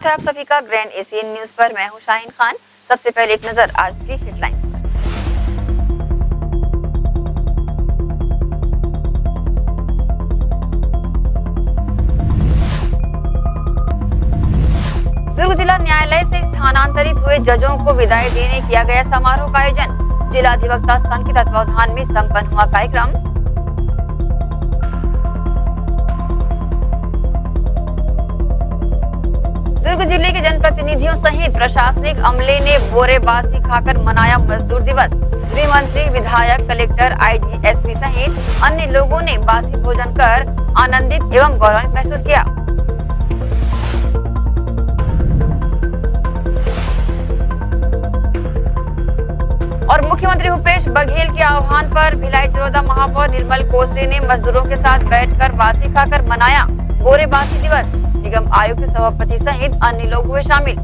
स्वागत है आप सभी का ग्रैंड एशियन न्यूज पर। मैं हूं शाहीन खान। सबसे पहले एक नजर आज की हेडलाइंस पर। दुर्ग जिला न्यायालय से स्थानांतरित हुए जजों को विदाई देने किया गया समारोह का आयोजन। जिला अधिवक्ता संघ के तत्वावधान में संपन्न हुआ कार्यक्रम। दुर्ग जिले के जनप्रतिनिधियों सहित प्रशासनिक अमले ने बोरे बासी खाकर मनाया मजदूर दिवस। गृह मंत्री, विधायक, कलेक्टर, आईजी, एसपी सहित अन्य लोगों ने बासी भोजन कर आनंदित एवं गौरवान्वित महसूस किया। और मुख्यमंत्री भूपेश बघेल के आह्वान पर भिलाई चरोदा महापौर निर्मल कोसरे ने मजदूरों के साथ बैठकर बासी खाकर मनाया बोरे बासी दिवस। निगम आयुक्त, सभापति सहित अन्य लोग हुए शामिल।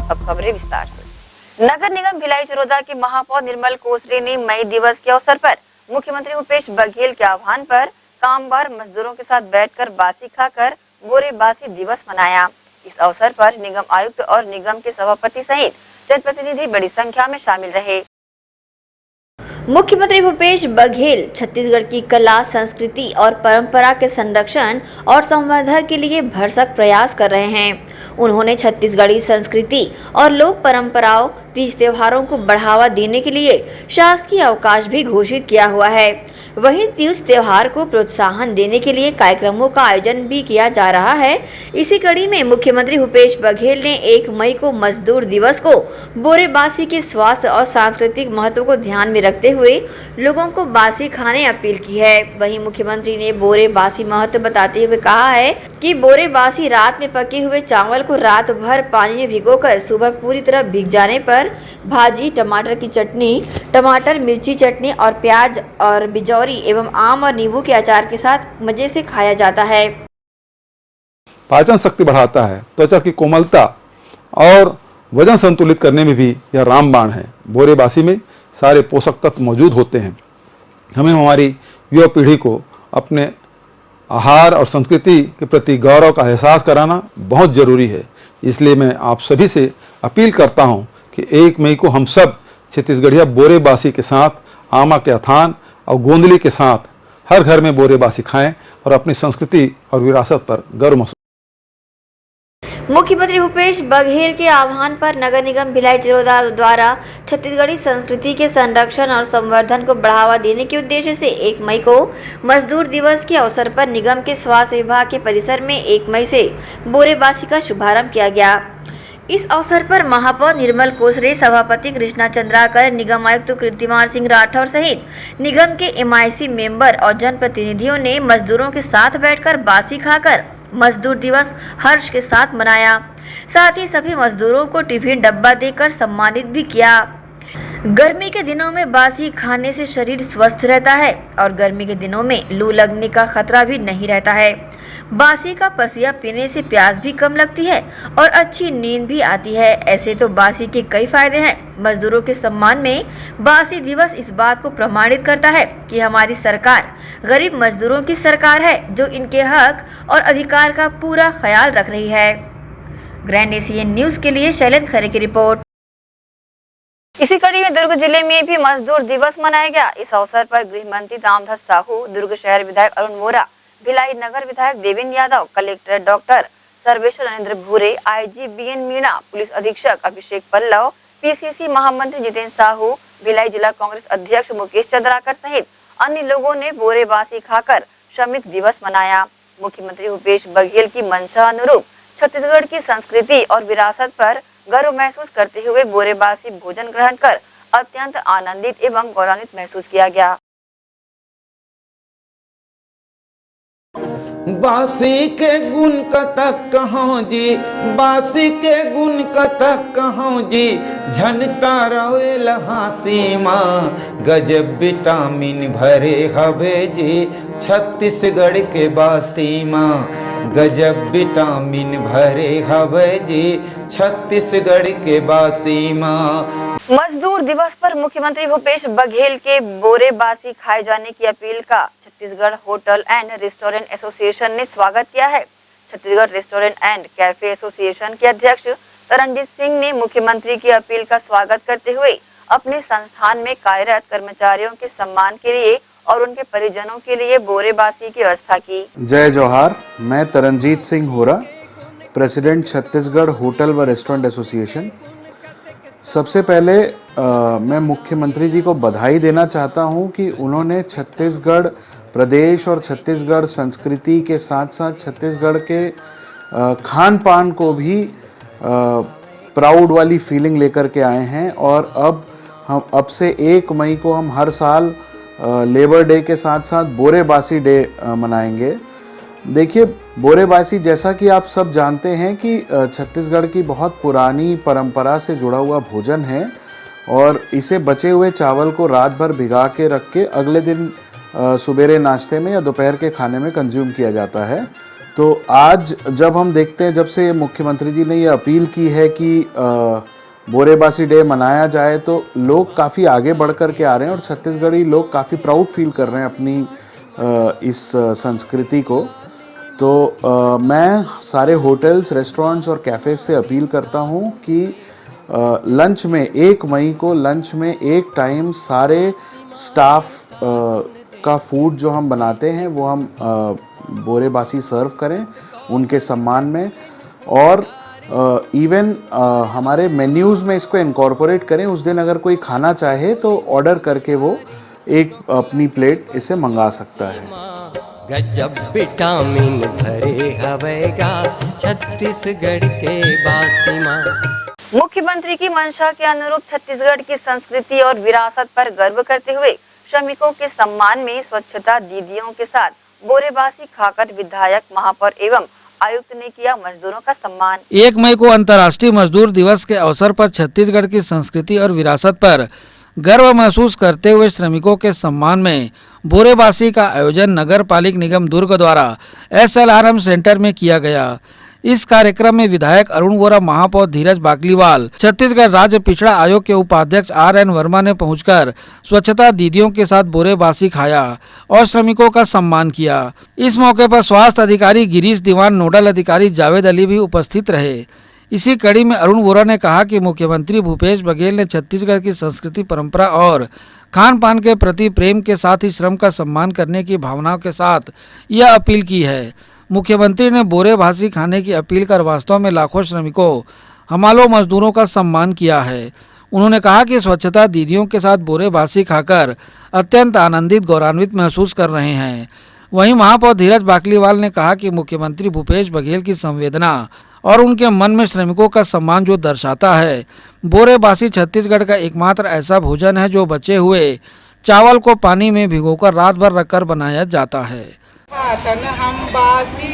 अब खबरें विस्तार से। नगर निगम भिलाई चरोदा के महापौर निर्मल कोसरे ने मई दिवस के अवसर पर मुख्यमंत्री भूपेश बघेल के आह्वान पर कामगार मजदूरों के साथ बैठकर बासी खाकर बोरे बासी दिवस मनाया। इस अवसर पर निगम आयुक्त और निगम के सभापति सहित जनप्रतिनिधि बड़ी संख्या में शामिल रहे। मुख्यमंत्री भूपेश बघेल छत्तीसगढ़ की कला, संस्कृति और परंपरा के संरक्षण और संवर्धन के लिए भरसक प्रयास कर रहे हैं। उन्होंने छत्तीसगढ़ी संस्कृति और लोक परंपराओं, तीज त्योहारों को बढ़ावा देने के लिए शासकीय अवकाश भी घोषित किया हुआ है। वहीं तीज त्योहार को प्रोत्साहन देने के लिए कार्यक्रमों का आयोजन भी किया जा रहा है। इसी कड़ी में मुख्यमंत्री भूपेश बघेल ने 1 मई को मजदूर दिवस को बोरे बासी के स्वास्थ्य और सांस्कृतिक महत्व को ध्यान में रखते हुए लोगों को बासी खाने अपील की है। वहीं मुख्यमंत्री ने बोरे बासी महत्व बताते हुए कहा है कि बोरे बासी रात में पके हुए चावल को रात भर पानी में भिगोकर सुबह पूरी तरह भीग जाने पर भाजी, टमाटर की चटनी, टमाटर मिर्ची चटनी और प्याज और बिजौरी एवं आम और नींबू के अचार के साथ मजे से खाया जाता है। पाचन शक्ति बढ़ाता है, त्वचा की कोमलता और वजन संतुलित करने में भी यह रामबाण है। बोरे बासी में सारे पोषक तत्व मौजूद होते हैं। हमें हमारी युवा पीढ़ी को अपने आहार और संस्कृति के प्रति गौरव का एहसास कराना बहुत जरूरी है। इसलिए मैं आप सभी से अपील करता हूं कि 1 मई को हम सब छत्तीसगढ़िया बोरे बासी के साथ आमा के अथान और गोंदली के साथ हर घर में बोरे बासी खाएं और अपनी संस्कृति और विरासत पर गर्व महसूस। मुख्यमंत्री भूपेश बघेल के आह्वान पर नगर निगम भिलाई चरोदा द्वारा छत्तीसगढ़ी संस्कृति के संरक्षण और संवर्धन को बढ़ावा देने के उद्देश्य से 1 मई को मजदूर दिवस के अवसर पर निगम के स्वास्थ्य विभाग के परिसर में 1 मई से बोरे बासी का शुभारंभ किया गया। इस अवसर पर महापौर निर्मल कोसरे, सभापति कृष्णा चंद्राकर, निगम आयुक्त कीर्तिमान सिंह राठौर सहित निगम के MIC मेंबर और जनप्रतिनिधियों ने मजदूरों के साथ बैठकर बासी खाकर मजदूर दिवस हर्ष के साथ मनाया। साथ ही सभी मजदूरों को टिफिन डब्बा देकर सम्मानित भी किया। गर्मी के दिनों में बासी खाने से शरीर स्वस्थ रहता है और गर्मी के दिनों में लू लगने का खतरा भी नहीं रहता है। बासी का पसिया पीने से प्यास भी कम लगती है और अच्छी नींद भी आती है। ऐसे तो बासी के कई फायदे हैं। मजदूरों के सम्मान में बासी दिवस इस बात को प्रमाणित करता है कि हमारी सरकार गरीब मजदूरों की सरकार है, जो इनके हक और अधिकार का पूरा ख्याल रख रही है। ग्रैंड एशियन न्यूज के लिए शैलेंद्र खरे की रिपोर्ट। इसी कड़ी में दुर्ग जिले में भी मजदूर दिवस मनाया गया। इस अवसर पर गृह मंत्री दामोदर साहू, दुर्ग शहर विधायक अरुण वोरा, भिलाई नगर विधायक देवेंद्र यादव, कलेक्टर डॉक्टर सर्वेश्वर नरेंद्र भूरे, आईजी BN मीणा, पुलिस अधीक्षक अभिषेक पल्लव, PCC महामंत्री जितेंद्र साहू, भिलाई जिला कांग्रेस अध्यक्ष मुकेश चंद्राकर सहित अन्य लोगों ने बोरे बासी खाकर श्रमिक दिवस मनाया। मुख्यमंत्री भूपेश बघेल की मंशा अनुरूप छत्तीसगढ़ की संस्कृति और विरासत पर गर्व महसूस करते हुए बोरे बासी भोजन ग्रहण कर अत्यंत आनंदित एवं गौरवान्वित महसूस किया गया। बासी के गुण कतक कहूँ जी, बासी के गुण कतक कहूँ जी, झनटा रोएल हाँसी माँ, गजब विटामिन भरे हवे जी छत्तीसगढ़ के बासी माँ। गजब विटामिन भरे हवे जी छत्तीसगढ़ के बासी माँ। मजदूर दिवस पर मुख्यमंत्री भूपेश बघेल के बोरेबासी खाए जाने की अपील का Chhattisgarh hotel and restaurant association ने स्वागत किया है। Chhattisgarh restaurant and cafe association के अध्यक्ष तरनजीत सिंह ने मुख्यमंत्री की अपील का स्वागत करते हुए अपने संस्थान में कार्यरत कर्मचारियों के सम्मान के लिए और उनके परिजनों के लिए बोरेबासी की व्यवस्था की। जय जौहार। मैं तरनजीत सिंह होरा, प्रेसिडेंट छत्तीसगढ़ होटल व रेस्टोरेंट एसोसिएशन। सबसे पहले मैं मुख्यमंत्री जी को बधाई देना चाहता हूं कि उन्होंने छत्तीसगढ़ प्रदेश और छत्तीसगढ़ संस्कृति के साथ साथ छत्तीसगढ़ के खान पान को भी प्राउड वाली फीलिंग लेकर के आए हैं। और अब से 1 मई को हम हर साल लेबर डे के साथ साथ बोरेबासी डे मनाएंगे। देखिए, बोरेबासी जैसा कि आप सब जानते हैं कि छत्तीसगढ़ की बहुत पुरानी परंपरा से जुड़ा हुआ भोजन है और इसे बचे हुए चावल को रात भर भिगा के रख के अगले दिन सुबेरे नाश्ते में या दोपहर के खाने में कंज्यूम किया जाता है। तो आज जब हम देखते हैं, जब से मुख्यमंत्री जी ने ये अपील की है कि बोरेबासी डे मनाया जाए, तो लोग काफ़ी आगे बढ़ कर के आ रहे हैं और छत्तीसगढ़ी लोग काफ़ी प्राउड फील कर रहे हैं अपनी इस संस्कृति को। तो मैं सारे होटल्स, रेस्टोरेंट्स और कैफ़े से अपील करता हूँ कि लंच में 1 मई को लंच में एक टाइम सारे स्टाफ का फूड जो हम बनाते हैं वो हम बोरेबासी सर्व करें उनके सम्मान में। और इवन हमारे मेन्यूज़ में इसको इनकॉर्पोरेट करें। उस दिन अगर कोई खाना चाहे तो ऑर्डर करके वो एक अपनी प्लेट इसे मंगा सकता है। गजब विटामिन भरे हवेगा छत्तीसगढ़ के बासी माँ। मुख्यमंत्री की मंशा के अनुरूप छत्तीसगढ़ की संस्कृति और विरासत पर गर्व करते हुए श्रमिकों के सम्मान में स्वच्छता दीदियों के साथ बोरेबासी खाकर विधायक, महापौर एवं आयुक्त ने किया मजदूरों का सम्मान। 1 मई को अंतर्राष्ट्रीय मजदूर दिवस के अवसर पर छत्तीसगढ़ की संस्कृति और विरासत पर गर्व महसूस करते हुए श्रमिकों के सम्मान में बोरेबासी का आयोजन नगर पालिक निगम दुर्ग द्वारा SLRM सेंटर में किया गया। इस कार्यक्रम में विधायक अरुण वोरा, महापौर धीरज बाकलीवाल, छत्तीसगढ़ राज्य पिछड़ा आयोग के उपाध्यक्ष RN वर्मा ने पहुंचकर स्वच्छता दीदियों के साथ बोरेबासी खाया और श्रमिकों का सम्मान किया। इस मौके पर स्वास्थ्य अधिकारी गिरीश दीवान, नोडल अधिकारी जावेद अली भी उपस्थित रहे। इसी कड़ी में अरुण वोरा ने कहा कि मुख्यमंत्री भूपेश बघेल ने छत्तीसगढ़ की संस्कृति, परंपरा और खान पान के प्रति प्रेम के साथ ही श्रम का सम्मान करने की भावनाओं के साथ यह अपील की है। मुख्यमंत्री ने बोरेबासी खाने की अपील कर वास्तव में लाखों श्रमिकों, हमालों मजदूरों का सम्मान किया है। उन्होंने कहा कि स्वच्छता दीदियों के साथ बोरेबासी खाकर अत्यंत आनंदित, गौरवान्वित महसूस कर रहे हैं। वहीं महापौर धीरज बाकलीवाल ने कहा कि मुख्यमंत्री भूपेश बघेल की संवेदना और उनके मन में श्रमिकों का सम्मान जो दर्शाता है। बोरेबासी छत्तीसगढ़ का एकमात्र ऐसा भोजन है जो बचे हुए चावल को पानी में भिगोकर रात भर रखकर बनाया जाता है। गातन हम बासी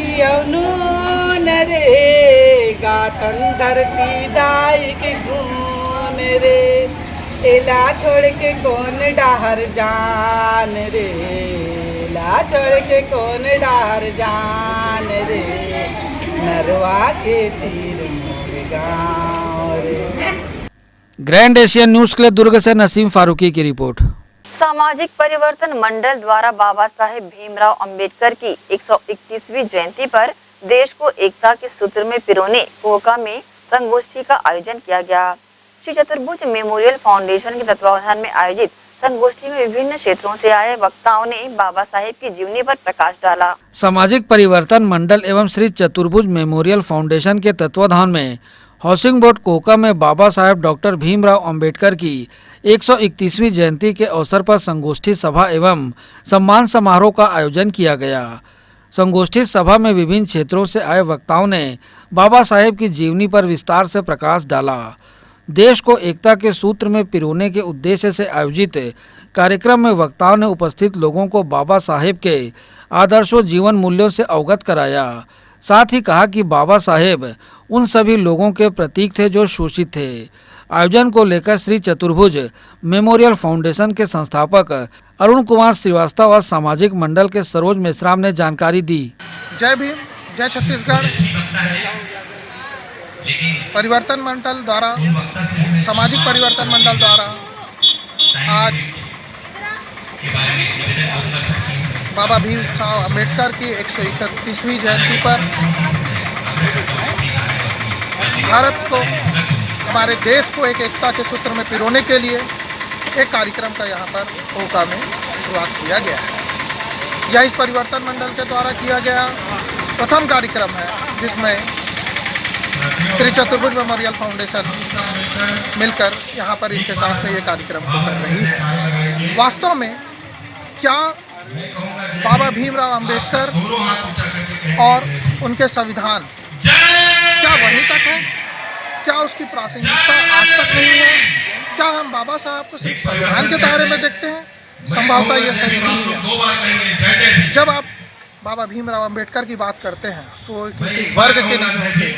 नून रे, गातन धरती दाई के खून रे, एला छोड़ के कौन डाहर जान रे, एला छोड़ के कौन डाहर जान रे, नरवा के तीर मोर गाँव रे। ग्रैंड एशियन न्यूज़ के लिए दुर्ग से नसीम फारूकी की रिपोर्ट। सामाजिक परिवर्तन मंडल द्वारा बाबा साहेब भीमराव अंबेडकर की 131वीं जयंती पर देश को एकता के सूत्र में पिरोने कोहका में संगोष्ठी का आयोजन किया गया। श्री चतुर्भुज मेमोरियल फाउंडेशन के तत्वावधान में आयोजित संगोष्ठी में विभिन्न क्षेत्रों से आए वक्ताओं ने बाबा साहेब की जीवनी पर प्रकाश डाला। सामाजिक परिवर्तन मंडल एवं श्री चतुर्भुज मेमोरियल फाउंडेशन के तत्वावधान में हाउसिंग बोर्ड कोहका में बाबा साहेब डॉक्टर भीमराव अंबेडकर की 131वीं जयंती के अवसर पर संगोष्ठी सभा एवं सम्मान समारोह का आयोजन किया गया। संगोष्ठी सभा में विभिन्न क्षेत्रों से आए वक्ताओं ने बाबा साहेब की जीवनी पर विस्तार से प्रकाश डाला। देश को एकता के सूत्र में पिरोने के उद्देश्य से आयोजित कार्यक्रम में वक्ताओं ने उपस्थित लोगों को बाबा साहेब के आदर्शों, जीवन मूल्यों से अवगत कराया। साथ ही कहा कि बाबा साहेब उन सभी लोगों के प्रतीक थे जो शोषित थे। आयोजन को लेकर श्री चतुर्भुज मेमोरियल फाउंडेशन के संस्थापक अरुण कुमार श्रीवास्तव और सामाजिक मंडल के सरोज मेश्राम ने जानकारी दी। जय भीम। जय छत्तीसगढ़ परिवर्तन मंडल द्वारा, सामाजिक परिवर्तन मंडल द्वारा आज बाबा भीमराव अम्बेडकर की 131वीं जयंती पर भारत को, हमारे देश को एक एकता के सूत्र में पिरोने के लिए एक कार्यक्रम का यहाँ पर ओका में शुरुआत किया गया है। यह इस परिवर्तन मंडल के द्वारा किया गया प्रथम कार्यक्रम है, जिसमें श्री चतुर्भुज मेमोरियल फाउंडेशन मिलकर यहाँ पर इनके साथ में ये कार्यक्रम को कर रही है। वास्तव में क्या बाबा भीमराव अम्बेडकर और उनके संविधान क्या वहीं तक है? क्या उसकी प्रासंगिकता आज तक नहीं है? क्या हम बाबा साहब को सिर्फ संविधान के दायरे में देखते हैं? संभवतः ये सही नहीं है। जब आप बाबा भीमराव अम्बेडकर की बात करते हैं तो किसी वर्ग के नहीं होते,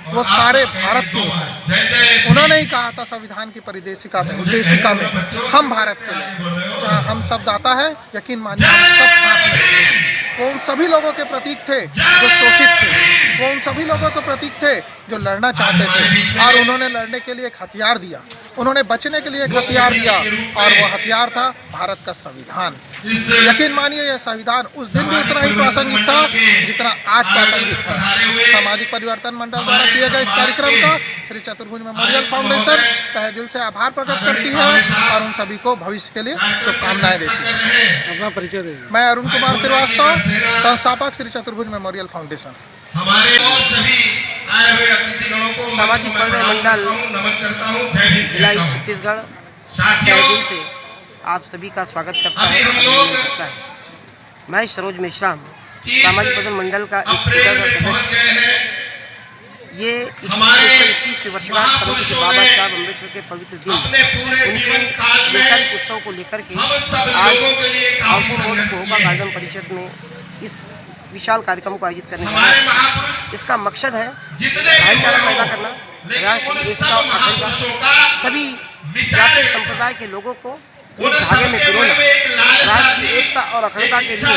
वो सारे भारत के होते हैं। उन्होंने ही कहा था संविधान की परिदेशिका में, उद्देशिका में, हम भारत के लिए, जहाँ हम सब दाता है, यकीन मानिए हम सब साथ में हैं। वो उन सभी लोगों के प्रतीक थे जो शोषित थे, वो उन सभी लोगों के प्रतीक थे जो लड़ना चाहते थे, और उन्होंने लड़ने के लिए एक हथियार दिया, उन्होंने बचने के लिए एक हथियार दिया, और वो हथियार था भारत का संविधान। यकीन मानिए यह संविधान उस दिन भी उतना ही प्रासंगिक था जितना आज प्रासंगिक है। सामाजिक परिवर्तन मंडल द्वारा किए गए इस कार्यक्रम का श्री चतुर्भुज मेमोरियल फाउंडेशन तहे दिल से आभार प्रकट करती है और उन सभी को भविष्य के लिए शुभकामनाएं देती है। अपना परिचय दें। मैं अरुण कुमार श्रीवास्तव, संस्थापक श्री चतुर्भुज मेमोरियल फाउंडेशन। हमारे और सभी आए हुए अतिथिगणों को सामाजिक परिवर्तन मंडल नमन करता हूँ। जय भीम भिलाई छत्तीसगढ़ साथियों, तहे दिल से आप सभी का स्वागत करता है, अभिनंदन करता है। मैं सरोज मिश्रा, सामाजिक परिवर्तन मंडल का एक छोटा सा सदस्य। ये 21वीं वर्षगांठ परम पूज्य बाबा साहब अम्बेडकर के पवित्र दिन, उनके वैचारिक उत्सव को लेकर के आज हाउसिंग बोर्ड कोहका गार्डन परिषद में इस विशाल कार्यक्रम को आयोजित करने जा रहे हैं। इसका मकसद है भाईचारा पैदा करना, राष्ट्र की एकता और अखंडता, सभी जाति संप्रदाय के लोगों को एक धागे में पिरोना, राष्ट्र की एकता और अखंडता के लिए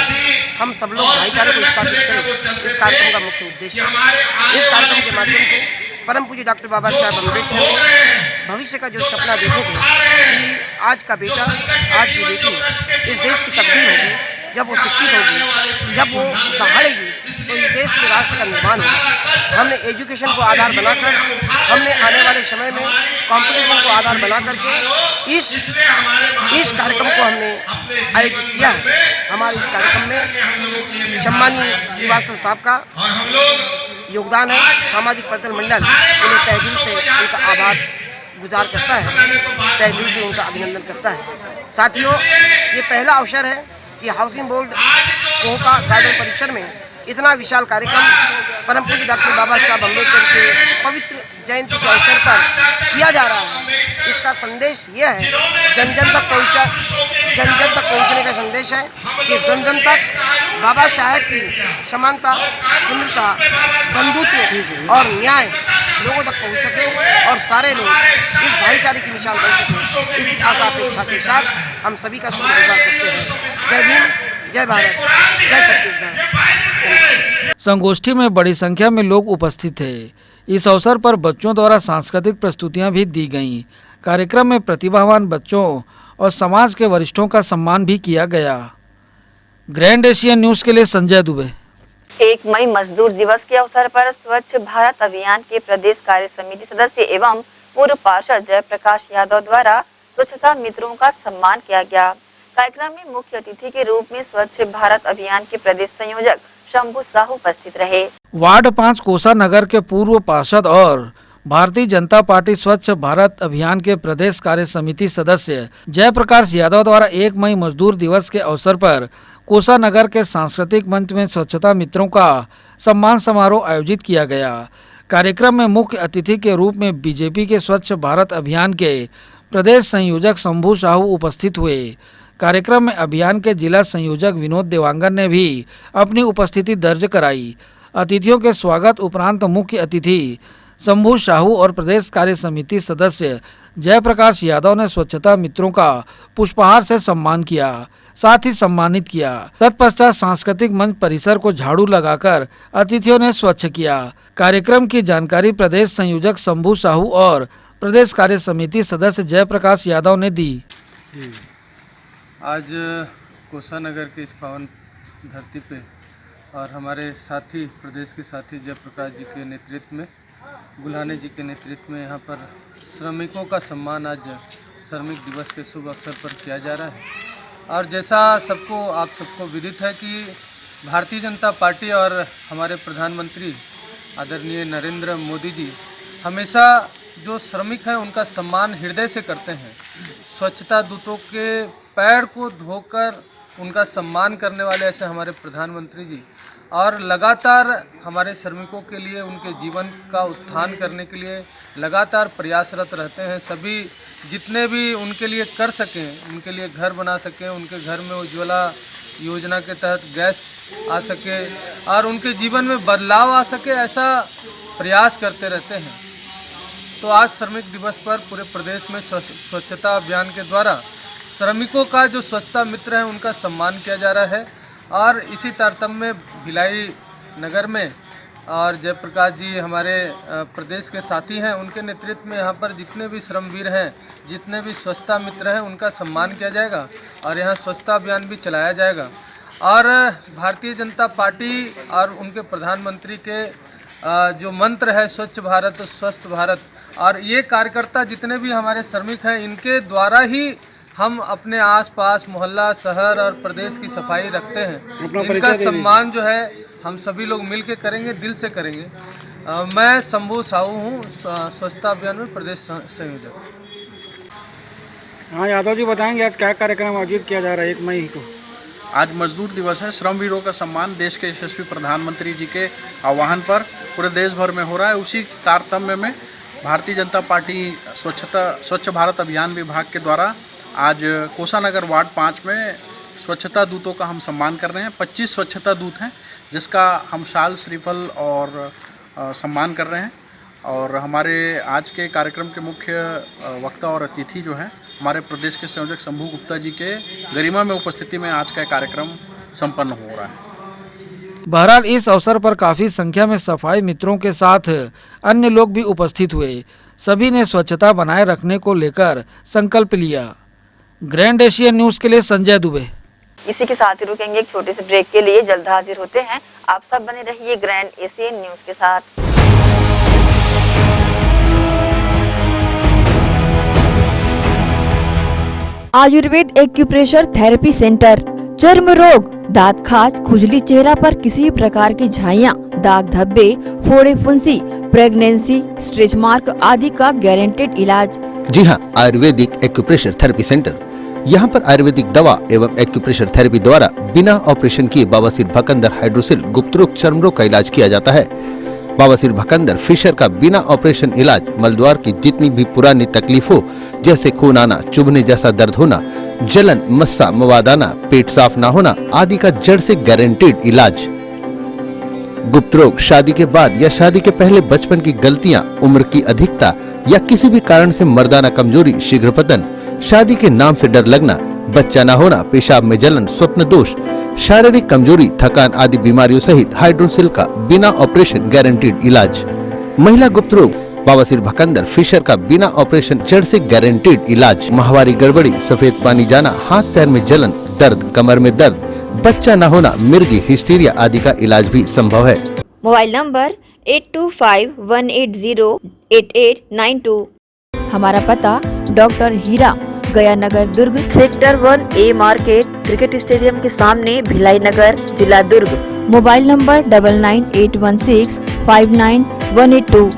हम सब लोग भाईचारे को स्थापित करें, इस कार्यक्रम का मुख्य उद्देश्य है। इस कार्यक्रम के माध्यम से परम पूज्य डॉक्टर बाबा साहब अम्बेडकर ने भविष्य का जो सपना देखे थे कि आज का बेटा, आज की बेटी इस देश की तब्दील होगी, जब वो शिक्षित होगी, जब वो दहाड़ेगी, तो इस देश के राष्ट्र का निर्माण होगा। हमने एजुकेशन को आधार बनाकर, हमने आने वाले समय में कंपटीशन को आधार बना करके इस कार्यक्रम को हमने आयोजित किया है। हमारे इस कार्यक्रम में सम्मानीय श्रीवास्तव साहब का योगदान है। सामाजिक परिवर्तन मंडल उन्हें तहे दिल से उनका आभार गुजार करता है, तहे दिल से उनका अभिनंदन करता है। साथियों, ये पहला अवसर है कि हाउसिंग बोर्ड कोहका गार्डन परिसर में इतना विशाल कार्यक्रम परम पूज्य डॉक्टर बाबा साहब अम्बेडकर के पवित्र जयंती के अवसर पर किया जा रहा है। इसका संदेश यह है, जन जन तक पहुंचने का संदेश है कि जन जन तक बाबा साहब की समानता, सुंदरता, बंधुत्व और न्याय लोगों तक पहुंच सके और सारे लोग इस भाईचारे की मिसाल बन सके। इसी आशा अपेक्षा के साथ हम सभी का शुक्रगुजार करते हैं। जय भीम, जय भारत, जय छत्तीसगढ़। संगोष्ठी में बड़ी संख्या में लोग उपस्थित थे। इस अवसर पर बच्चों द्वारा सांस्कृतिक प्रस्तुतियां भी दी गईं। कार्यक्रम में प्रतिभावान बच्चों और समाज के वरिष्ठों का सम्मान भी किया गया। ग्रैंड एशियन न्यूज़ के लिए संजय दुबे। 1 मई मजदूर दिवस के अवसर पर स्वच्छ भारत अभियान के प्रदेश कार्य समिति सदस्य एवं पूर्व पार्षद जयप्रकाश यादव द्वारा स्वच्छता मित्रों का सम्मान किया गया। कार्यक्रम में मुख्य अतिथि के रूप में स्वच्छ भारत अभियान के प्रदेश संयोजक शंभू साहू उपस्थित रहे। वार्ड 5 कोसा नगर के पूर्व पार्षद और भारतीय जनता पार्टी स्वच्छ भारत अभियान के प्रदेश कार्य समिति सदस्य जयप्रकाश यादव द्वारा 1 मई मजदूर दिवस के अवसर पर कोसा नगर के सांस्कृतिक मंच में स्वच्छता मित्रों का सम्मान समारोह आयोजित किया गया। कार्यक्रम में मुख्य अतिथि के रूप में बीजेपी के स्वच्छ भारत अभियान के प्रदेश संयोजक शंभू साहू उपस्थित हुए। कार्यक्रम में अभियान के जिला संयोजक विनोद देवांगन ने भी अपनी उपस्थिति दर्ज कराई। अतिथियों के स्वागत उपरांत मुख्य अतिथि शंभू साहू और प्रदेश कार्य समिति सदस्य जयप्रकाश यादव ने स्वच्छता मित्रों का पुष्पहार से सम्मान किया। साथ ही सम्मानित किया। तत्पश्चात सांस्कृतिक मंच परिसर को झाड़ू लगाकर अतिथियों ने स्वच्छ किया। कार्यक्रम की जानकारी प्रदेश संयोजक शंभू साहू और प्रदेश कार्य समिति सदस्य जयप्रकाश यादव ने दी। आज कोसानगर के इस पावन धरती पे और हमारे साथी प्रदेश के साथी जयप्रकाश जी के नेतृत्व में, गुल्हाने जी के नेतृत्व में यहाँ पर श्रमिकों का सम्मान आज श्रमिक दिवस के शुभ अवसर पर किया जा रहा है। और जैसा आप सबको विदित है कि भारतीय जनता पार्टी और हमारे प्रधानमंत्री आदरणीय नरेंद्र मोदी जी हमेशा जो श्रमिक हैं उनका सम्मान हृदय से करते हैं। स्वच्छता दूतों के पैर को धोकर उनका सम्मान करने वाले ऐसे हमारे प्रधानमंत्री जी और लगातार हमारे श्रमिकों के लिए, उनके जीवन का उत्थान करने के लिए लगातार प्रयासरत रहते हैं। सभी जितने भी उनके लिए कर सकें, उनके लिए घर बना सकें, उनके घर में उज्ज्वला योजना के तहत गैस आ सके और उनके जीवन में बदलाव आ सके, ऐसा प्रयास करते रहते हैं। तो आज श्रमिक दिवस पर पूरे प्रदेश में स्वच्छता अभियान के द्वारा श्रमिकों का जो स्वच्छता मित्र है उनका सम्मान किया जा रहा है। और इसी तारतम्य में भिलाई नगर में और जयप्रकाश जी हमारे प्रदेश के साथी हैं, उनके नेतृत्व में यहाँ पर जितने भी श्रमवीर हैं, जितने भी स्वच्छता मित्र हैं, उनका सम्मान किया जाएगा और यहाँ स्वच्छता अभियान भी चलाया जाएगा। और भारतीय जनता पार्टी और उनके प्रधानमंत्री के जो मंत्र है स्वच्छ भारत स्वस्थ भारत, और ये कार्यकर्ता जितने भी हमारे श्रमिक हैं, इनके द्वारा ही हम अपने आसपास मोहल्ला, शहर और प्रदेश की सफाई रखते हैं। इनका सम्मान जो है हम सभी लोग मिल के करेंगे, दिल से करेंगे। मैं शंभू साहू हूँ, स्वच्छता अभियान में प्रदेश संयोजक। हाँ, यादव जी बताएंगे आज क्या कार्यक्रम आयोजित किया जा रहा है 1 मई को? आज मजदूर दिवस है। श्रमवीरों का सम्मान देश के यशस्वी प्रधानमंत्री जी के आह्वान पर पूरे देश भर में हो रहा है। उसी तारतम्य में भारतीय जनता पार्टी स्वच्छ भारत अभियान विभाग के द्वारा आज कोसानगर वार्ड 5 में स्वच्छता दूतों का हम सम्मान कर रहे हैं। 25 स्वच्छता दूत हैं जिसका हम शाल श्रीफल और सम्मान कर रहे हैं। और हमारे आज के कार्यक्रम के मुख्य वक्ता और अतिथि जो हैं हमारे प्रदेश के संयोजक शंभू गुप्ता जी के गरिमा में उपस्थिति में आज का कार्यक्रम संपन्न हो रहा है। बहरहाल इस अवसर पर काफी संख्या में सफाई मित्रों के साथ अन्य लोग भी उपस्थित हुए। सभी ने स्वच्छता बनाए रखने को लेकर संकल्प लिया। ग्रैंड एशियन न्यूज के लिए संजय दुबे। इसी के साथ ही रुकेंगे एक छोटे से ब्रेक के लिए, जल्द हाजिर होते हैं। आप सब बने रहिए ग्रैंड एशियन न्यूज के साथ। आयुर्वेद एक्यूप्रेशर थेरेपी सेंटर, चर्म रोग, दांत खाज, खुजली, चेहरा पर किसी भी प्रकार की झाइयाँ, दाग धब्बे, फोड़े फुंसी, प्रेगनेंसी, स्ट्रेच मार्क आदि का गारंटेड इलाज। जी हाँ, आयुर्वेदिक एक्यूप्रेशर थेरेपी सेंटर। यहाँ पर आयुर्वेदिक दवा एवं एक्यूप्रेशर थेरेपी द्वारा बिना ऑपरेशन किए बवासीर, भकंदर, हाइड्रोसिल, गुप्त रोग, चर्म रोग का इलाज किया जाता है। बवासीर, भकंदर, फिशर का बिना ऑपरेशन इलाज, मलद्वार की जितनी भी पुरानी तकलीफ हो जैसे खून आना, चुभने जैसा दर्द होना, जलन, मस्सा, मवाद आना, पेट साफ ना होना आदि का जड़ से गारंटेड इलाज। गुप्त रोग, शादी के बाद या शादी के पहले बचपन की गलतियां, उम्र की अधिकता या किसी भी कारण से मर्दाना कमजोरी, शीघ्र पतन, शादी के नाम से डर लगना, बच्चा न होना, पेशाब में जलन, स्वप्न दोष, शारीरिक कमजोरी, थकान आदि बीमारियों सहित हाइड्रोसिल का बिना ऑपरेशन गारंटीड इलाज। महिला गुप्त रोग, बवासीर, भकंदर, फिशर का बिना ऑपरेशन जड़ से गारंटीड इलाज। माहवारी गड़बड़ी, सफेद पानी जाना, हाथ पैर में जलन, दर्द, कमर में दर्द, बच्चा न होना, मिर्गी, हिस्टीरिया आदि का इलाज भी संभव है। Mobile number 8251808892। हमारा पता doctor Hira, Gaya Nagar, Durg, sector 1A market, cricket stadium के सामने, भिलाई नगर, जिला दुर्ग। Mobile number 9981659182।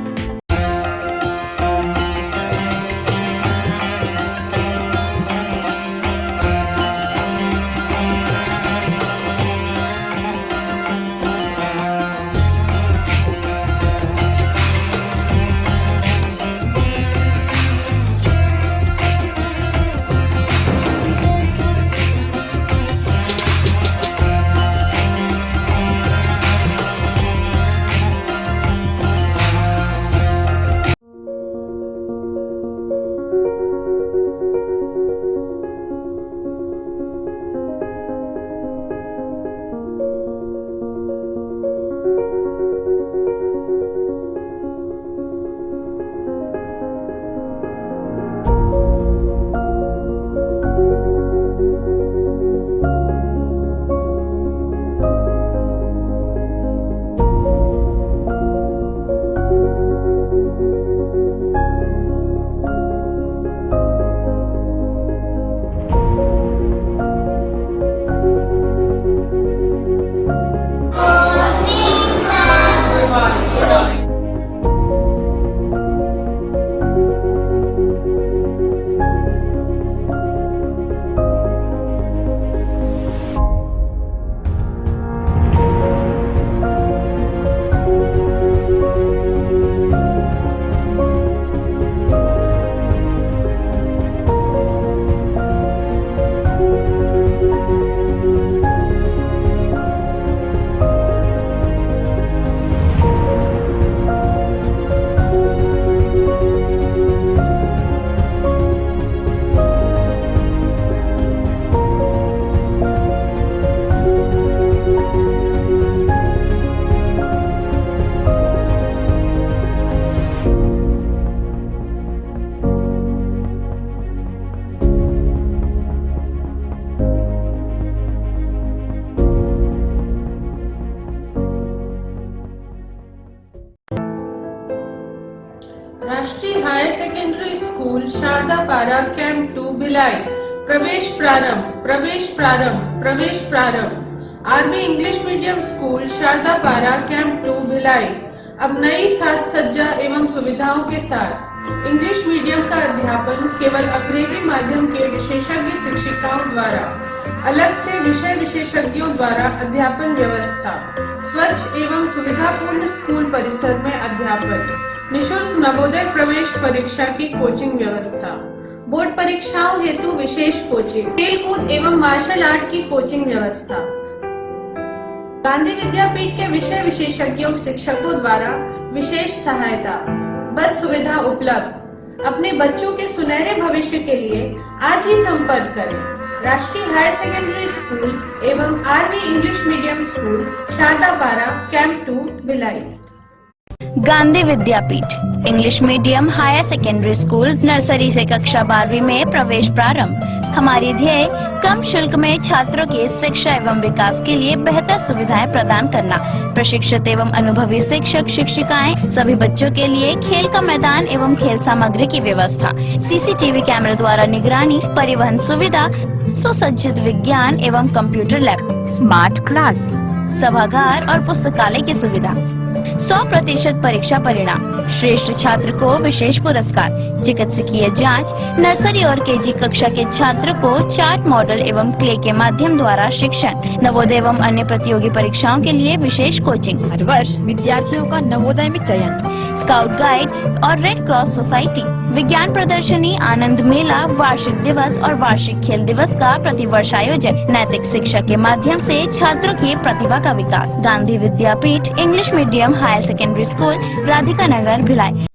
Rashtriya higher secondary school Shardapara camp 2 Bhilai. प्रवेश प्रारंभ, प्रवेश प्रारंभ, प्रवेश प्रारंभ। RB English medium school Shardapara camp 2 Bhilai अब नई साज सज्जा एवं सुविधाओं के साथ इंग्लिश मीडियम का अध्यापन केवल अंग्रेजी माध्यम के विशेषज्ञ शिक्षिकाओं द्वारा, अलग से विषय विशेषज्ञों द्वारा अध्यापन व्यवस्था, स्वच्छ एवं सुविधापूर्ण स्कूल परिसर में अध्यापन, निशुल्क नवोदय प्रवेश परीक्षा की कोचिंग व्यवस्था, बोर्ड परीक्षाओं हेतु विशेष कोचिंग, खेलकूद एवं मार्शल आर्ट की कोचिंग व्यवस्था, गांधी विद्यापीठ के विषय विशेषज्ञों शिक्षकों द्वारा विशेष सहायता, बस सुविधा उपलब्ध। अपने बच्चों के सुनहरे भविष्य के लिए आज ही संपर्क करें राष्ट्रीय हायर सेकेंडरी स्कूल एवं RV English medium school Shardapara camp 2 Bhilai. Gandhi Vidyapeeth English medium higher secondary school nursery से कक्षा 12वीं में प्रवेश प्रारंभ। हमारी ध्येय कम शुल्क में छात्रों की शिक्षा एवं विकास के लिए बेहतर सुविधाएं प्रदान करना। प्रशिक्षित एवं अनुभवी शिक्षक शिक्षिकाएं, सभी बच्चों के लिए खेल का मैदान एवं खेल सामग्री की व्यवस्था, सीसीटीवी कैमरे द्वारा निगरानी, परिवहन सुविधा, सुसज्जित विज्ञान एवं कंप्यूटर लैब, स्मार्ट क्लास, सभागार और पुस्तकालय की सुविधा, 100% परीक्षा परिणाम, श्रेष्ठ छात्र को विशेष पुरस्कार, चिकित्सकीय जांच, नर्सरी और केजी कक्षा के छात्र को चार्ट मॉडल एवं क्ले के माध्यम द्वारा शिक्षण, नवोदय एवं अन्य प्रतियोगी परीक्षाओं के लिए विशेष कोचिंग, हर वर्ष विद्यार्थियों का नवोदय में चयन, स्काउट गाइड और रेड क्रॉस सोसाइटी, विज्ञान प्रदर्शनी, आनंद मेला, वार्षिक दिवस और वार्षिक खेल दिवस का प्रतिवर्ष आयोजन, नैतिक शिक्षा के माध्यम से छात्रों की प्रतिभा का विकास। Gandhi Vidyapeeth English medium higher secondary school Radhika Nagar Bhilai.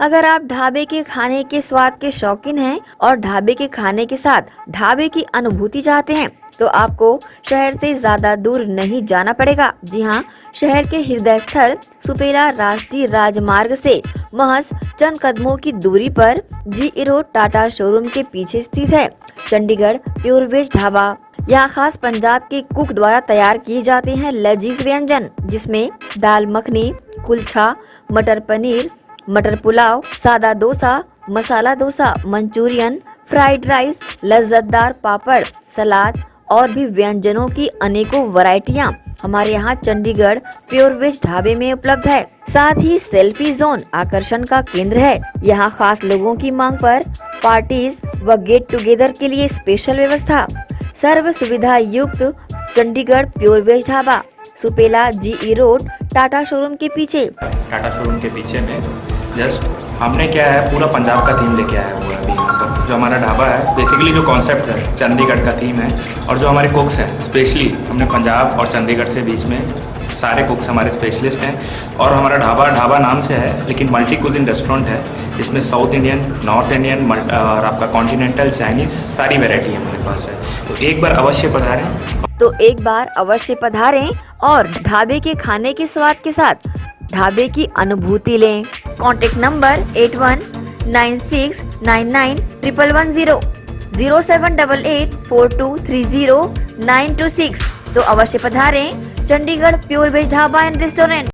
अगर आप ढाबे के खाने के स्वाद के शौकीन हैं और ढाबे के खाने के साथ ढाबे की अनुभूति चाहते हैं तो आपको शहर से ज्यादा दूर नहीं जाना पड़ेगा। जी हाँ, शहर के हृदय स्थल सुपेला राष्ट्रीय राजमार्ग से महज चंद कदमों की दूरी पर जी रोड टाटा शोरूम के पीछे स्थित है चंडीगढ़ प्योर वेज ढाबा। यहाँ खास पंजाब के कुक द्वारा तैयार किए जाते हैं लजीज व्यंजन, जिसमें दाल मखनी, कुलचा, मटर पनीर, मटर पुलाव, सादा dosa, masala dosa, Manchurian, fried rice, लज्जतदार पापड़, सलाद और भी व्यंजनों की अनेकों वैरायटियां हमारे यहाँ चंडीगढ़ प्योर वेज ढाबे में उपलब्ध है। साथ ही सेल्फी जोन आकर्षण का केंद्र है। यहाँ खास लोगों की मांग पर पार्टीज व गेट टुगेदर के लिए स्पेशल व्यवस्था। सर्व सुविधा युक्त चंडीगढ़ प्योर वेज ढाबा, सुपेला जी रोड टाटा शोरूम के पीछे। टाटा शोरूम के पीछे में जस्ट हमने क्या है पूरा पंजाब का थीम लेके आया हुआ अभी यहाँ पर। जो हमारा ढाबा है बेसिकली जो कॉन्सेप्ट है चंडीगढ़ का थीम है, और जो हमारे कुक्स हैं स्पेशली हमने पंजाब और चंडीगढ़ से बीच में सारे कुक्स हमारे स्पेशलिस्ट हैं। और हमारा ढाबा नाम से है लेकिन मल्टी कुजिन रेस्टोरेंट है। इसमें साउथ इंडियन, नॉर्थ इंडियन और आपका कॉन्टिनेंटल, चाइनीज़ सारी वेराइटी हमारे पास है। तो एक बार अवश्य पधारें और ढाबे के खाने के स्वाद के साथ ढाबे की अनुभूति लें। Contact number 8196991110, 07884230 926। तो अवश्य पधारें Chandigarh pure veg dhaba and restaurant.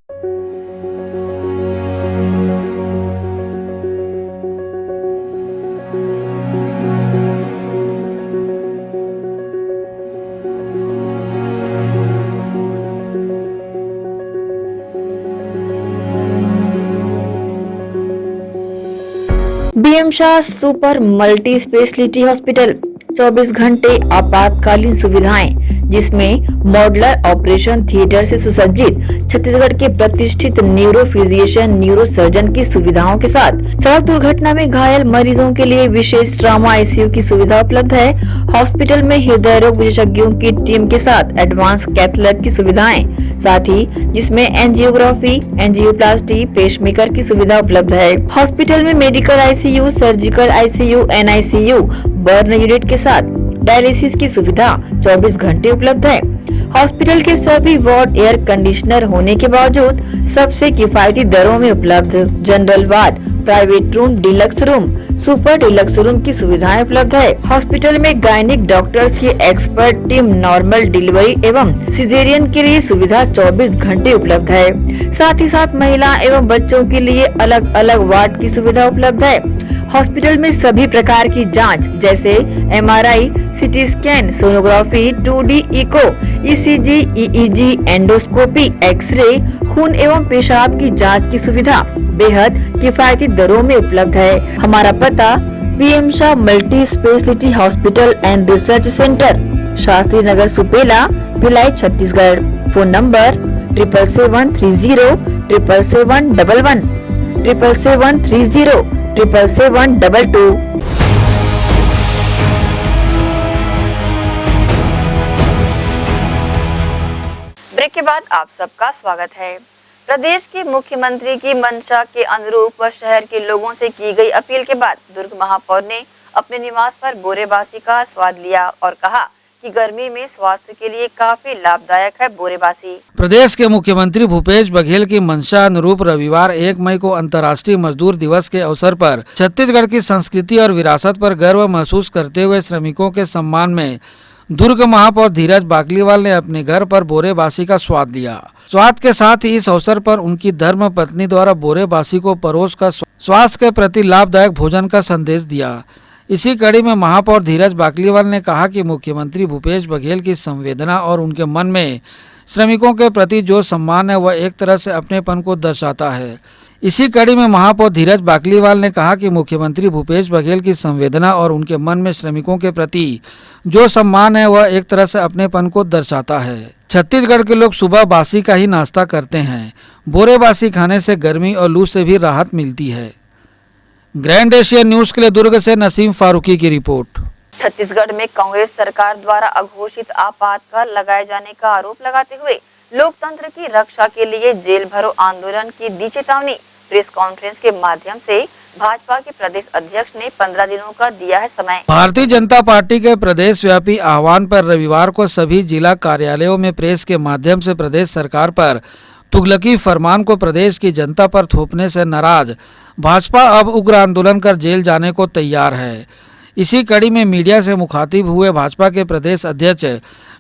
BM Shah super multi speciality hospital 24 घंटे आपातकालीन सुविधाएं, जिसमें मॉडुलर ऑपरेशन थिएटर से सुसज्जित छत्तीसगढ़ के प्रतिष्ठित न्यूरो फिजिशियन न्यूरो सर्जन की सुविधाओं के साथ सड़क दुर्घटना में घायल मरीजों के लिए विशेष ट्रॉमा आईसीयू की सुविधा उपलब्ध है। हॉस्पिटल में हृदय रोग विशेषज्ञों की टीम के साथ एडवांस कैथ लैब की सुविधाएं, साथ ही जिसमें एंजियोग्राफी, एंजियोप्लास्टी, पेसमेकर की सुविधा उपलब्ध है। हॉस्पिटल में medical ICU, surgical ICU, NICU, burn unit के साथ डायलिसिस की सुविधा 24 घंटे उपलब्ध है। हॉस्पिटल के सभी वार्ड एयर कंडीशनर होने के बावजूद सबसे किफायती दरों में उपलब्ध। General ward, private room, deluxe room, super deluxe room की सुविधाएं उपलब्ध है। हॉस्पिटल में गायनिक डॉक्टर्स की एक्सपर्ट टीम नॉर्मल डिलीवरी एवं सिजेरियन के लिए सुविधा 24 घंटे उपलब्ध है। साथ ही साथ महिला एवं बच्चों के लिए अलग अलग वार्ड की सुविधा उपलब्ध है। हॉस्पिटल में सभी प्रकार की जांच जैसे MRI, CT scan, sonography, 2D echo, ECG, EEG, endoscopy, x-ray, खून एवं पेशाब की जांच की सुविधा बेहद किफायती दरों में उपलब्ध है। हमारा पता BM Shah multi speciality hospital and research centre, Shastri Nagar, Supela, Bhilai, Chhattisgarh. Phone number 7730777111 77307772। Break के बाद आप सबका स्वागत है। प्रदेश के मुख्यमंत्री की मंशा के अनुरूप व शहर के लोगों से की गई अपील के बाद दुर्ग महापौर ने अपने निवास पर बोरेबासी का स्वाद लिया और कहा कि गर्मी में स्वास्थ्य के लिए काफी लाभदायक है बोरेबासी। प्रदेश के मुख्यमंत्री भूपेश बघेल की मंशा अनुरूप रविवार 1 मई को अंतर्राष्ट्रीय मजदूर दिवस के अवसर पर छत्तीसगढ़ की संस्कृति और विरासत पर गर्व महसूस करते हुए श्रमिकों के सम्मान में दुर्ग महापौर धीरज बाकलीवाल ने अपने घर पर बोरेबासी का स्वाद लिया। स्वाद के साथ ही इस अवसर पर उनकी धर्म पत्नी द्वारा बोरेबासी को परोस कर स्वास्थ्य के प्रति लाभदायक भोजन का संदेश दिया। इसी कड़ी में महापौर धीरज बाकलीवाल ने कहा कि मुख्यमंत्री भूपेश बघेल की संवेदना और उनके मन में श्रमिकों के प्रति जो सम्मान है वह एक तरह से अपनेपन को दर्शाता है। इसी कड़ी में महापौर धीरज बाकलीवाल ने कहा कि मुख्यमंत्री भूपेश बघेल की संवेदना और उनके मन में श्रमिकों के प्रति जो सम्मान है वह एक तरह से अपनेपन को दर्शाता है। छत्तीसगढ़ के लोग सुबह बासी का ही नाश्ता करते हैं। बोरेबासी खाने से गर्मी और लू से भी राहत मिलती है। ग्रैंड एशिया न्यूज के लिए दुर्ग से नसीम फारूकी की रिपोर्ट। छत्तीसगढ़ में कांग्रेस सरकार द्वारा अघोषित आपातकाल लगाए जाने का आरोप लगाते हुए लोकतंत्र की रक्षा के लिए जेल भरो आंदोलन की दी चेतावनी। प्रेस कॉन्फ्रेंस के माध्यम से भाजपा के प्रदेश अध्यक्ष ने 15 दिनों का दिया है समय। भारतीय जनता पार्टी के प्रदेश व्यापी आह्वान पर रविवार को सभी जिला कार्यालयों में प्रेस के माध्यम से प्रदेश सरकार पर तुगलकी फरमान को प्रदेश की जनता पर थोपने से नाराज भाजपा अब उग्र आंदोलन कर जेल जाने को तैयार है। इसी कड़ी में मीडिया से मुखातिब हुए भाजपा के प्रदेश अध्यक्ष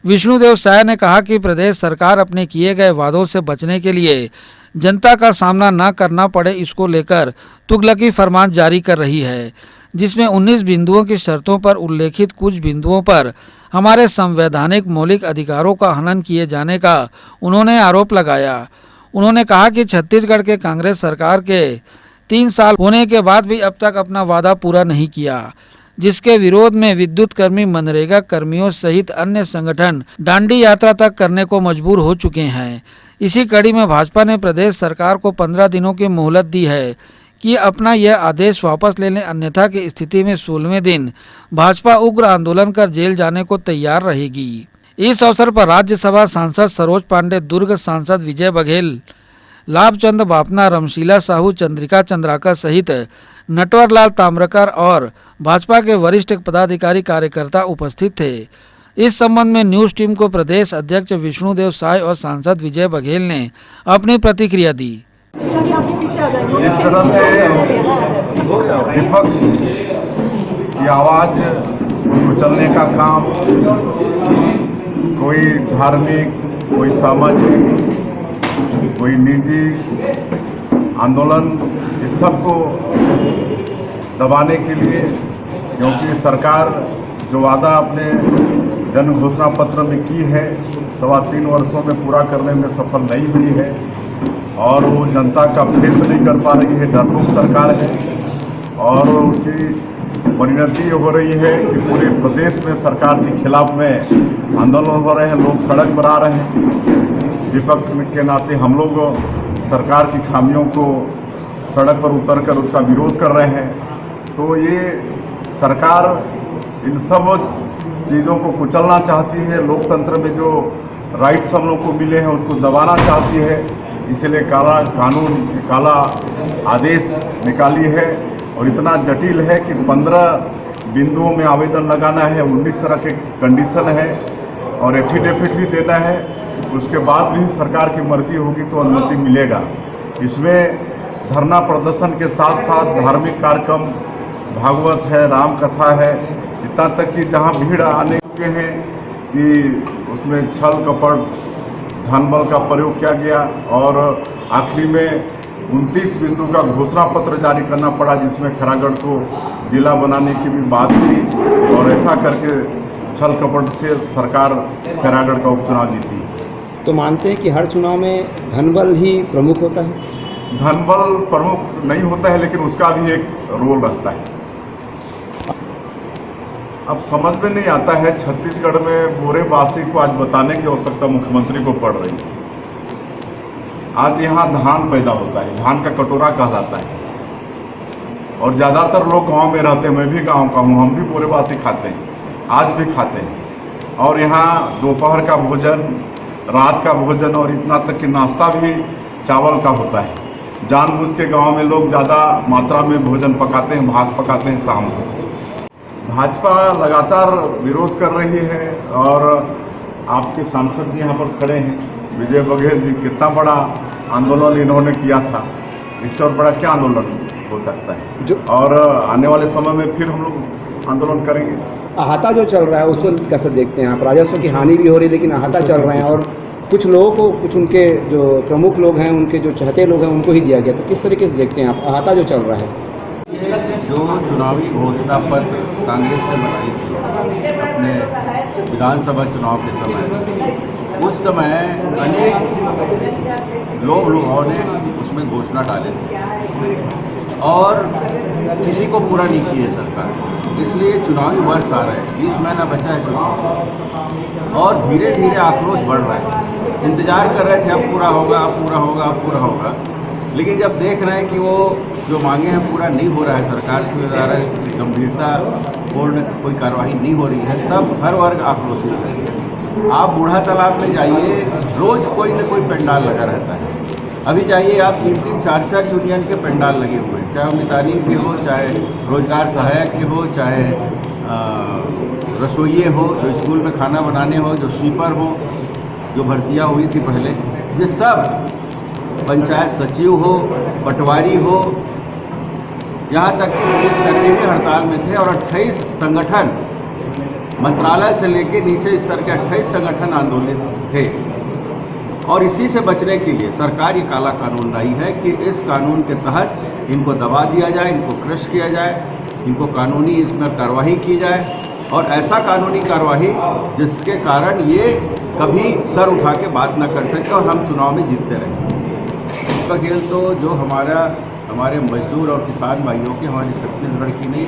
विष्णुदेव साय ने कहा कि प्रदेश सरकार अपने किए गए वादों से बचने के लिए जनता का सामना न करना पड़े इसको लेकर तुगलकी फरमान जारी कर रही है, जिसमें 19 बिंदुओं की शर्तों पर उल्लेखित कुछ बिंदुओं पर हमारे संवैधानिक मौलिक अधिकारों का हनन किए जाने का उन्होंने आरोप लगाया। उन्होंने कहा कि छत्तीसगढ़ के कांग्रेस सरकार के 3 साल होने के बाद भी अब तक अपना वादा पूरा नहीं किया, जिसके विरोध में विद्युत कर्मी, मनरेगा कर्मियों सहित अन्य संगठन डांडी यात्रा तक करने को मजबूर हो चुके हैं। इसी कड़ी में भाजपा ने प्रदेश सरकार को 15 दिनों की मोहलत दी है कि अपना यह आदेश वापस ले लें, अन्यथा की स्थिति में 16वें दिन भाजपा उग्र आंदोलन कर जेल जाने को तैयार रहेगी। इस अवसर पर राज्यसभा सांसद सरोज पांडे, दुर्ग सांसद विजय बघेल, लाभचंद बापना, रमशीला साहू, चंद्रिका चंद्राकर सहित नटवरलाल ताम्रकर और भाजपा के वरिष्ठ पदाधिकारी कार्यकर्ता उपस्थित थे। इस संबंध में न्यूज टीम को प्रदेश अध्यक्ष विष्णुदेव साय और सांसद विजय बघेल ने अपनी प्रतिक्रिया दी। इस तरह से विपक्ष की आवाज कुचलने का काम कोई धार्मिक कोई सामाजिक, कोई निजी आंदोलन, इस सब को दबाने के लिए, क्योंकि सरकार जो वादा अपने जन घोषणा पत्र में की है 3.25 वर्षों में पूरा करने में सफल नहीं हुई है और वो जनता का फेस नहीं कर पा रही है, डरपोक सरकार है और उसकी परिणति हो रही है कि पूरे प्रदेश में सरकार के खिलाफ में आंदोलन हो रहे हैं, लोग सड़क पर आ रहे हैं। विपक्ष के नाते हम लोग सरकार की खामियों को सड़क पर उतरकर उसका विरोध कर रहे हैं। तो ये सरकार इन सब चीज़ों को कुचलना चाहती है, लोकतंत्र में जो राइट्स हम लोग को मिले हैं उसको दबाना चाहती है, इसलिए काला कानून, काला आदेश निकाली है और इतना जटिल है कि 15 बिंदुओं में आवेदन लगाना है, 19 तरह के कंडीशन है और एफिडेविट भी देना है। उसके बाद भी सरकार की मर्जी होगी तो अनुमति मिलेगा। इसमें धरना प्रदर्शन के साथ साथ धार्मिक कार्यक्रम, भागवत है, राम कथा है, इतना तक कि जहां भीड़ आने चुके हैं कि उसमें छल कपट धन बल का प्रयोग किया गया और आखिरी में 29 बिंदु का घोषणा पत्र जारी करना पड़ा, जिसमें खैरागढ़ को जिला बनाने की भी बात थी और ऐसा करके छल कपट से सरकार खैरागढ़ का उपचुनाव जीती। तो मानते हैं कि हर चुनाव में धनबल ही प्रमुख होता है? धनबल प्रमुख नहीं होता है, लेकिन उसका भी एक रोल रहता है। अब समझ में नहीं आता है, छत्तीसगढ़ में बोरेबासी को आज बताने की आवश्यकता मुख्यमंत्री को पड़ रही है। आज यहाँ धान पैदा होता है, धान का कटोरा कहलाता है और ज़्यादातर लोग गांव में रहते हैं, मैं भी गांव का हूँ, हम भी बोरेबासी खाते हैं, आज भी खाते हैं। और यहाँ दोपहर का भोजन, रात का भोजन और इतना तक कि नाश्ता भी चावल का होता है। जानबूझ के गांव में लोग ज़्यादा मात्रा में भोजन पकाते हैं, भात पकाते हैं शाम को। भाजपा लगातार विरोध कर रही है और आपके सांसद भी यहाँ पर खड़े हैं, विजय बघेल जी, कितना बड़ा आंदोलन इन्होंने किया था, इससे और बड़ा क्या आंदोलन हो सकता है। और आने वाले समय में फिर हम लोग आंदोलन करेंगे। अहाता जो चल रहा है उसको कैसे देखते हैं आप? राजस्व की हानि भी हो रही है लेकिन अहाता चल रहे हैं और कुछ लोगों को, कुछ उनके जो प्रमुख लोग हैं, उनके जो चाहते लोग हैं, उनको ही दिया गया। तो किस तरीके से देखते हैं आप अहाता जो चल रहा है? जो चुनावी घोषणा पत्र कांग्रेस ने बनाई थी अपने विधानसभा चुनाव के समय, उस समय अनेक लोगों ने उसमें घोषणा डाले थे और किसी को पूरा नहीं किया सरकार। इसलिए चुनावी वर्ष आ रहा है, 20 महीना बचा है चुनाव और धीरे धीरे आक्रोश बढ़ रहा है। इंतजार कर रहे थे अब पूरा होगा, अब पूरा होगा, अब पूरा होगा, लेकिन जब देख रहे हैं कि वो जो मांगे हैं पूरा नहीं हो रहा है, सरकार से ज़्यादा गंभीरतापूर्ण कोई कार्रवाई नहीं हो रही है, तब हर वर्ग आक्रोशित है। आप बूढ़ा तालाब में जाइए, रोज़ कोई न कोई पंडाल लगा रहता है। अभी जाइए आप 3-3, 4-4 यूनियन के पंडाल लगे हुए हैं, चाहे मितानी के हो, चाहे रोजगार सहायक के हो, चाहे रसोइये हो, जो स्कूल में खाना बनाने हो, जो स्वीपर हो, जो भर्तियाँ हुई थी पहले, ये सब पंचायत सचिव हो, पटवारी हो, यहाँ तक कि पुलिसकर्मी भी हड़ताल में थे और 28 संगठन, मंत्रालय से लेकर नीचे स्तर के 28 संगठन आंदोलित थे। और इसी से बचने के लिए सरकार ये काला कानून लाई है कि इस कानून के तहत इनको दबा दिया जाए, इनको क्रश किया जाए, इनको कानूनी इसमें कार्रवाई की जाए और ऐसा कानूनी कार्रवाई जिसके कारण ये कभी सर उठा के बात ना कर सके और हम चुनाव में जीतते रहें। इसका खेल तो जो हमारे मजदूर और किसान भाइयों के, हमारी छत्तीसगढ़ की नहीं,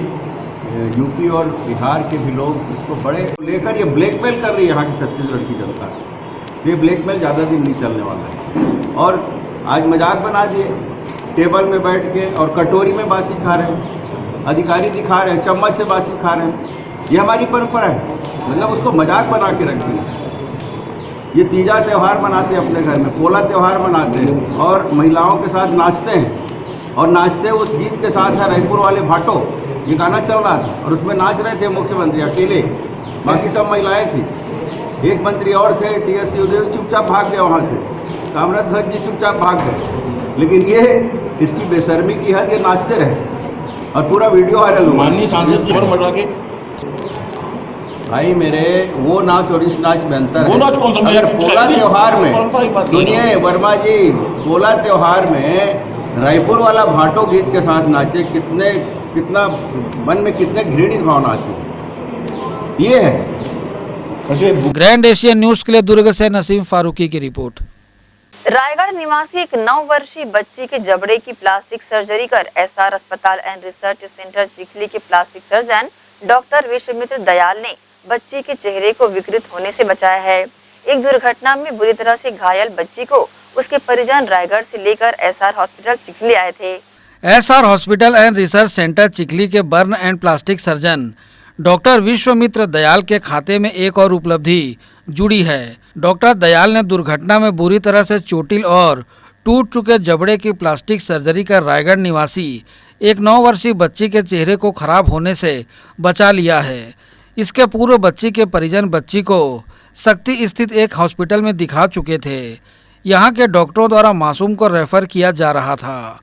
यूपी और बिहार के भी लोग इसको बड़े लेकर ये ब्लैकमेल कर रही है यहाँ की छत्तीसगढ़ की जनता। ये ब्लैकमेल ज़्यादा दिन नहीं चलने वाला है और आज मजाक बना दिए, टेबल में बैठ के और कटोरी में बासी खा रहे हैं, अधिकारी दिखा रहे हैं चम्मच से बासी खा रहे हैं। ये हमारी परंपरा है, मतलब उसको मजाक बना के रखती है। ये तीजा त्यौहार मनाते हैं अपने घर में, पोला त्यौहार मनाते हैं और महिलाओं के साथ नाचते हैं और नाचते उस गीत के साथ है रायपुर वाले भाटो, ये गाना चल रहा था और उसमें नाच रहे थे मुख्यमंत्री अकेले, बाकी सब महिलाएं थी। एक मंत्री और थे टीएस सिंहदेव, चुपचाप भाग गए वहाँ से, कामराज ध्वज जी चुपचाप भाग गए, लेकिन ये इसकी बेशर्मी की हद, ये नाचते रहे और पूरा वीडियो वायरल हुआ। माननीय सांसद जी भाई मेरे वो नाच और इस नाच में अंतर वो है। नाच कौन सा? अगर पोला त्योहार में पारंपरिक बात सुनिए वर्मा जी, पोला त्योहार में रायपुर वाला भाटो गीत के साथ नाचे, कितना मन में कितने घृणित भावना आती, ये है। ग्रैंड एशियन न्यूज के लिए दुर्ग से नसीम फारूकी की रिपोर्ट। रायगढ़ निवासी एक 9 वर्षीय बच्ची के जबड़े की प्लास्टिक सर्जरी कर एसआर अस्पताल एंड रिसर्च सेंटर चिखली के plastic surgeon doctor Vishwamitra Dayal ने बच्ची के चेहरे को विकृत होने से बचाया है। एक दुर्घटना में बुरी तरह से घायल बच्ची को उसके परिजन रायगढ़ से लेकर एसआर हॉस्पिटल चिखली आए थे। SR hospital and research centre Chikhli के burn and plastic surgeon doctor Vishwamitra Dayal के खाते में एक और उपलब्धि जुड़ी है। डॉक्टर दयाल ने दुर्घटना में बुरी तरह से चोटिल और टूट चुके जबड़े की प्लास्टिक सर्जरी कर रायगढ़ निवासी एक 9 वर्षीय बच्ची के चेहरे को खराब होने से बचा लिया है। इसके पूर्व बच्ची के परिजन बच्ची को शक्ति स्थित एक हॉस्पिटल में दिखा चुके थे। यहाँ के डॉक्टरों द्वारा मासूम को रेफर किया जा रहा था।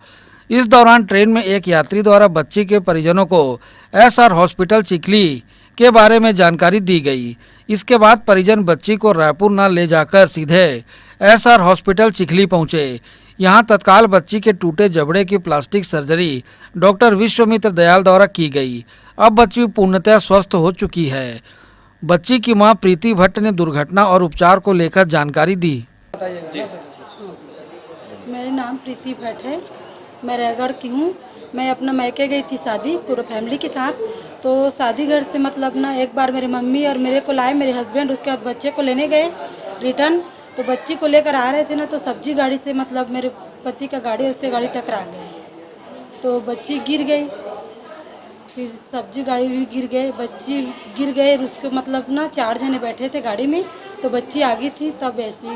इस दौरान ट्रेन में एक यात्री द्वारा बच्ची के परिजनों को एसआर हॉस्पिटल चिखली के बारे में जानकारी दी गई। इसके बाद परिजन बच्ची को रायपुर न ले जाकर सीधे एसआर हॉस्पिटल चिखली पहुंचे। यहां तत्काल बच्ची के टूटे जबड़े की plastic surgery doctor Vishwamitra Dayal द्वारा की गई। अब बच्ची पूर्णतः स्वस्थ हो चुकी है। बच्ची की मां प्रीति भट्ट ने दुर्घटना और उपचार को लेकर जानकारी दी। मेरा नाम प्रीति भट्ट है, मैं रायगढ़ की हूँ। मैं अपना मैके गई थी शादी पूरे फैमिली के साथ। तो शादी घर से मतलब ना एक बार मेरी मम्मी और मेरे को लाए मेरे हस्बैंड, उसके बाद बच्चे को लेने गए रिटर्न। तो बच्ची को लेकर आ रहे थे ना, तो सब्जी गाड़ी से मतलब मेरे पति का गाड़ी उससे गाड़ी टकरा गई, तो बच्ची गिर गई। फिर सब्जी गाड़ी भी गिर गए, बच्ची गिर गए। उसके मतलब ना 4 जने बैठे थे गाड़ी में, तो बच्ची आगे थी, तब ऐसी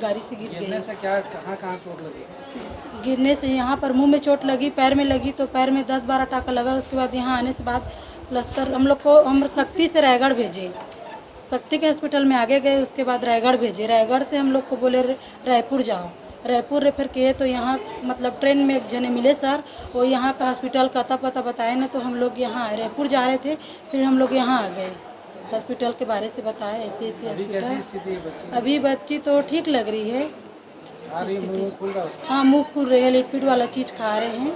गाड़ी से गिर गई। गिरने से क्या कहाँ चोट लगी? गिरने से यहाँ पर मुंह में चोट लगी, पैर में लगी, तो पैर में 10-12 टाका लगा। उसके बाद यहाँ आने से बाद प्लस्तर हम शक्ति से रायगढ़ भेजे, शक्ति के हॉस्पिटल में आगे गए। उसके बाद रायगढ़ भेजे, रायगढ़ से हम लोग को बोले रायपुर जाओ, रायपुर रेफर किए। तो यहाँ मतलब ट्रेन में एक जने मिले सर, वो यहाँ का हॉस्पिटल का पता बताए ना, तो हम लोग यहाँ आए। रायपुर जा रहे थे, फिर हम लोग यहाँ आ गए, हॉस्पिटल के बारे से बताया ऐसे हॉस्पिटल। अभी बच्ची तो ठीक लग रही है, हाँ मुँह खुल रही है, लिक्विड वाला चीज़ खा रहे हैं,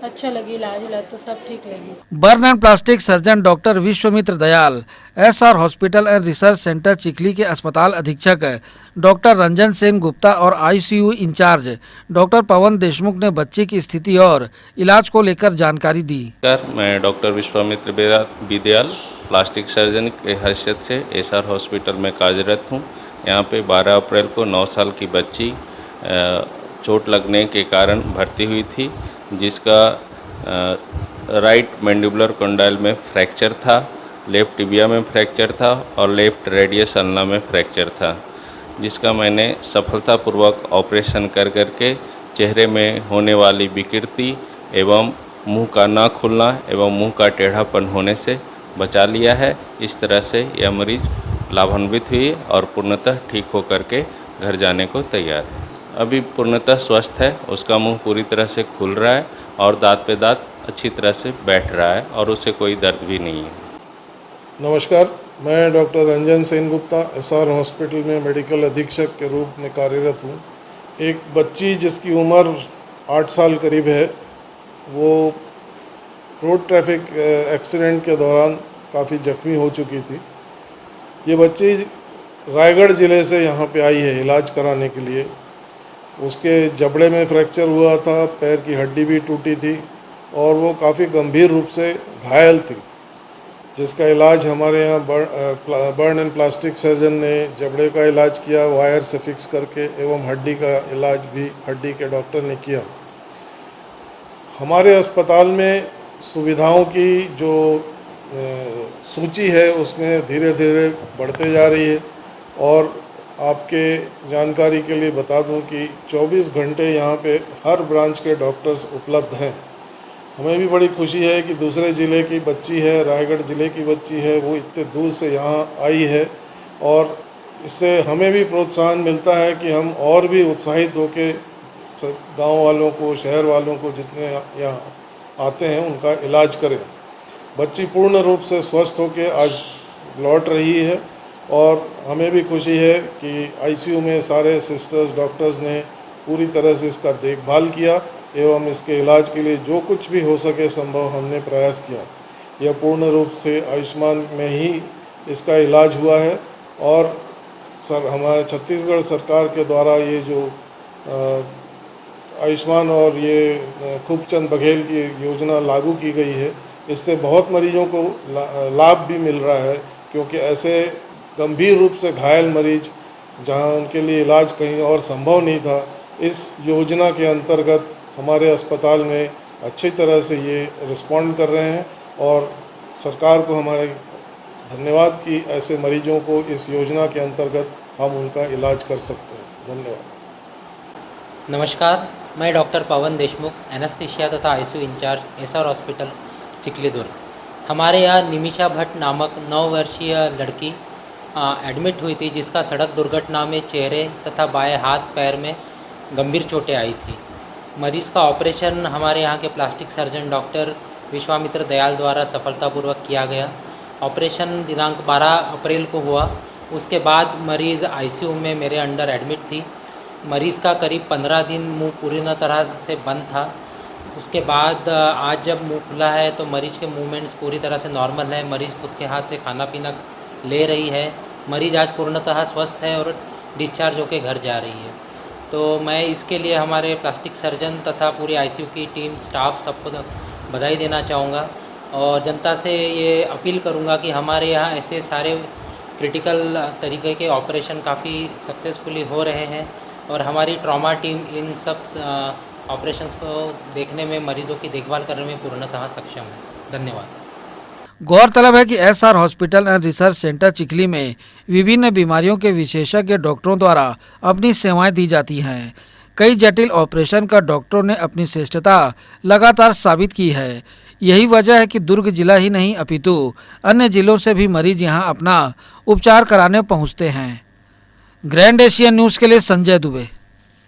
अच्छा लगी इलाज तो सब ठीक लगी। Burn and plastic surgeon doctor Vishwamitra Dayal SR hospital and research centre Chikhli के अस्पताल अधीक्षक डॉक्टर रंजन सेन गुप्ता और ICU in charge doctor Pawan Deshmukh ने बच्ची की स्थिति और इलाज को लेकर जानकारी दी। मैं doctor Vishwamitra Dayal plastic surgeon के हैसियत से एसआर हॉस्पिटल में कार्यरत हूँ। यहाँ पे 12 अप्रैल को 9 साल की बच्ची चोट लगने के कारण भर्ती हुई थी, जिसका राइट मैंडिबुलर कंडाइल में फ्रैक्चर था, लेफ्ट टिबिया में फ्रैक्चर था और लेफ्ट रेडियस अल्ना में फ्रैक्चर था, जिसका मैंने सफलतापूर्वक ऑपरेशन करके चेहरे में होने वाली विकृति एवं मुंह का ना खुलना एवं मुंह का टेढ़ापन होने से बचा लिया है। इस तरह से यह मरीज लाभान्वित हुई और पूर्णतः ठीक होकर के घर जाने को तैयार है। अभी पूर्णतः स्वस्थ है, उसका मुंह पूरी तरह से खुल रहा है और दांत पे दांत अच्छी तरह से बैठ रहा है और उसे कोई दर्द भी नहीं है। नमस्कार, मैं doctor Ranjan Sen Gupta SR hospital में मेडिकल अधीक्षक के रूप में कार्यरत हूँ। एक बच्ची जिसकी उम्र 8 साल करीब है, वो रोड ट्रैफिक एक्सीडेंट के दौरान काफ़ी जख्मी हो चुकी थी। ये बच्ची रायगढ़ ज़िले से यहाँ पे आई है इलाज कराने के लिए। उसके जबड़े में फ्रैक्चर हुआ था, पैर की हड्डी भी टूटी थी और वो काफ़ी गंभीर रूप से घायल थी, जिसका इलाज हमारे यहाँ बर्न एंड प्लास्टिक सर्जन ने जबड़े का इलाज किया वायर से फिक्स करके, एवं हड्डी का इलाज भी हड्डी के डॉक्टर ने किया। हमारे अस्पताल में सुविधाओं की जो सूची है उसमें धीरे धीरे बढ़ते जा रही है। और आपके जानकारी के लिए बता दूं कि 24 घंटे यहाँ पे हर ब्रांच के डॉक्टर्स उपलब्ध हैं। हमें भी बड़ी खुशी है कि दूसरे ज़िले की बच्ची है, रायगढ़ ज़िले की बच्ची है, वो इतने दूर से यहाँ आई है और इससे हमें भी प्रोत्साहन मिलता है कि हम और भी उत्साहित होकर गांव वालों को, शहर वालों को जितने यहाँ आते हैं उनका इलाज करें। बच्ची पूर्ण रूप से स्वस्थ होकर आज लौट रही है और हमें भी खुशी है कि आईसीयू में सारे सिस्टर्स डॉक्टर्स ने पूरी तरह से इसका देखभाल किया एवं इसके इलाज के लिए जो कुछ भी हो सके संभव हमने प्रयास किया। यह पूर्ण रूप से आयुष्मान में ही इसका इलाज हुआ है और हमारे छत्तीसगढ़ सरकार के द्वारा ये जो आयुष्मान और ये खूबचंद बघेल की योजना लागू की गई है, इससे बहुत मरीजों को लाभ भी मिल रहा है, क्योंकि ऐसे गंभीर रूप से घायल मरीज जहां उनके लिए इलाज कहीं और संभव नहीं था, इस योजना के अंतर्गत हमारे अस्पताल में अच्छी तरह से ये रिस्पॉन्ड कर रहे हैं और सरकार को हमारे धन्यवाद कि ऐसे मरीजों को इस योजना के अंतर्गत हम उनका इलाज कर सकते हैं। धन्यवाद। नमस्कार, मैं डॉक्टर पवन देशमुख, एनेस्थीसिया तथा ICU incharge SR hospital Chikhli Durg. हमारे यहाँ निमिषा भट्ट नामक 9 वर्षीय लड़की एडमिट हुई थी, जिसका सड़क दुर्घटना में चेहरे तथा बाएं हाथ पैर में गंभीर चोटें आई थी। मरीज़ का ऑपरेशन हमारे यहाँ के plastic surgeon doctor Vishwamitra Dayal द्वारा सफलतापूर्वक किया गया। ऑपरेशन दिनांक 12 अप्रैल को हुआ। उसके बाद मरीज़ आईसीयू में मेरे अंडर एडमिट थी। मरीज़ का करीब 15 दिन मुंह पूरी तरह से बंद था। उसके बाद आज जब मुंह खुला है तो मरीज़ के मूवमेंट्स पूरी तरह से नॉर्मल है। मरीज़ खुद के हाथ से खाना पीना ले रही है। मरीज़ आज पूर्णतः स्वस्थ है और डिस्चार्ज होकर घर जा रही है। तो मैं इसके लिए हमारे प्लास्टिक सर्जन तथा पूरी आईसीयू की टीम, स्टाफ सबको बधाई देना चाहूँगा और जनता से ये अपील करूँगा कि हमारे यहाँ ऐसे सारे क्रिटिकल तरीके के ऑपरेशन काफ़ी सक्सेसफुली हो रहे हैं और हमारी ट्रॉमा टीम इन सब ऑपरेशंस को देखने में, मरीजों की देखभाल करने में पूर्णतः सक्षम है। धन्यवाद। गौरतलब है कि SR hospital and research centre Chikhli में विभिन्न बीमारियों के विशेषज्ञ डॉक्टरों द्वारा अपनी सेवाएं दी जाती हैं। कई जटिल ऑपरेशन का डॉक्टरों ने अपनी श्रेष्ठता लगातार साबित की है। यही वजह है कि दुर्ग जिला ही नहीं अपितु अन्य जिलों से भी मरीज यहां अपना उपचार कराने पहुंचते हैं। ग्रैंड एशियन न्यूज़ के लिए संजय दुबे।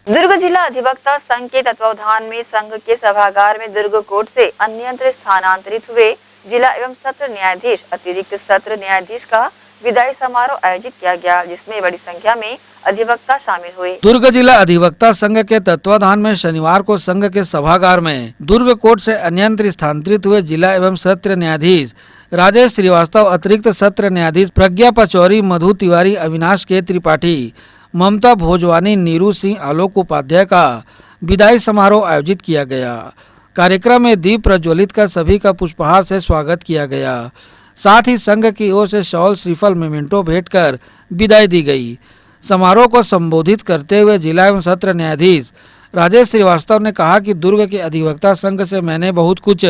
दुर्ग जिला अधिवक्ता संघ के तत्वावधान में संघ के सभागार में दुर्ग कोर्ट से अन्यत्र स्थानांतरित हुए जिला एवं सत्र न्यायाधीश, अतिरिक्त सत्र न्यायाधीश का विदाई समारोह आयोजित किया गया, जिसमें बड़ी संख्या में अधिवक्ता शामिल हुए। दुर्ग जिला अधिवक्ता संघ के तत्वाधान में शनिवार को संघ के सभागार में दुर्ग कोर्ट से अन्यत्र स्थानांतरित हुए जिला एवं सत्र न्यायाधीश राजेश श्रीवास्तव, अतिरिक्त सत्र न्यायाधीश प्रज्ञा पचौरी, मधु तिवारी, अविनाश के त्रिपाठी, ममता भोजवानी, नीरू सिंह, आलोक उपाध्याय का विदाई समारोह आयोजित किया गया। कार्यक्रम में दीप प्रज्वलित कर सभी का पुष्पहार से स्वागत किया गया। साथ ही संघ की ओर से शॉल, श्रीफल, मेमेंटो भेंट कर विदाई दी गई। समारोह को संबोधित करते हुए जिला एवं सत्र न्यायाधीश राजेश श्रीवास्तव ने कहा कि दुर्ग के अधिवक्ता संघ से मैंने बहुत कुछ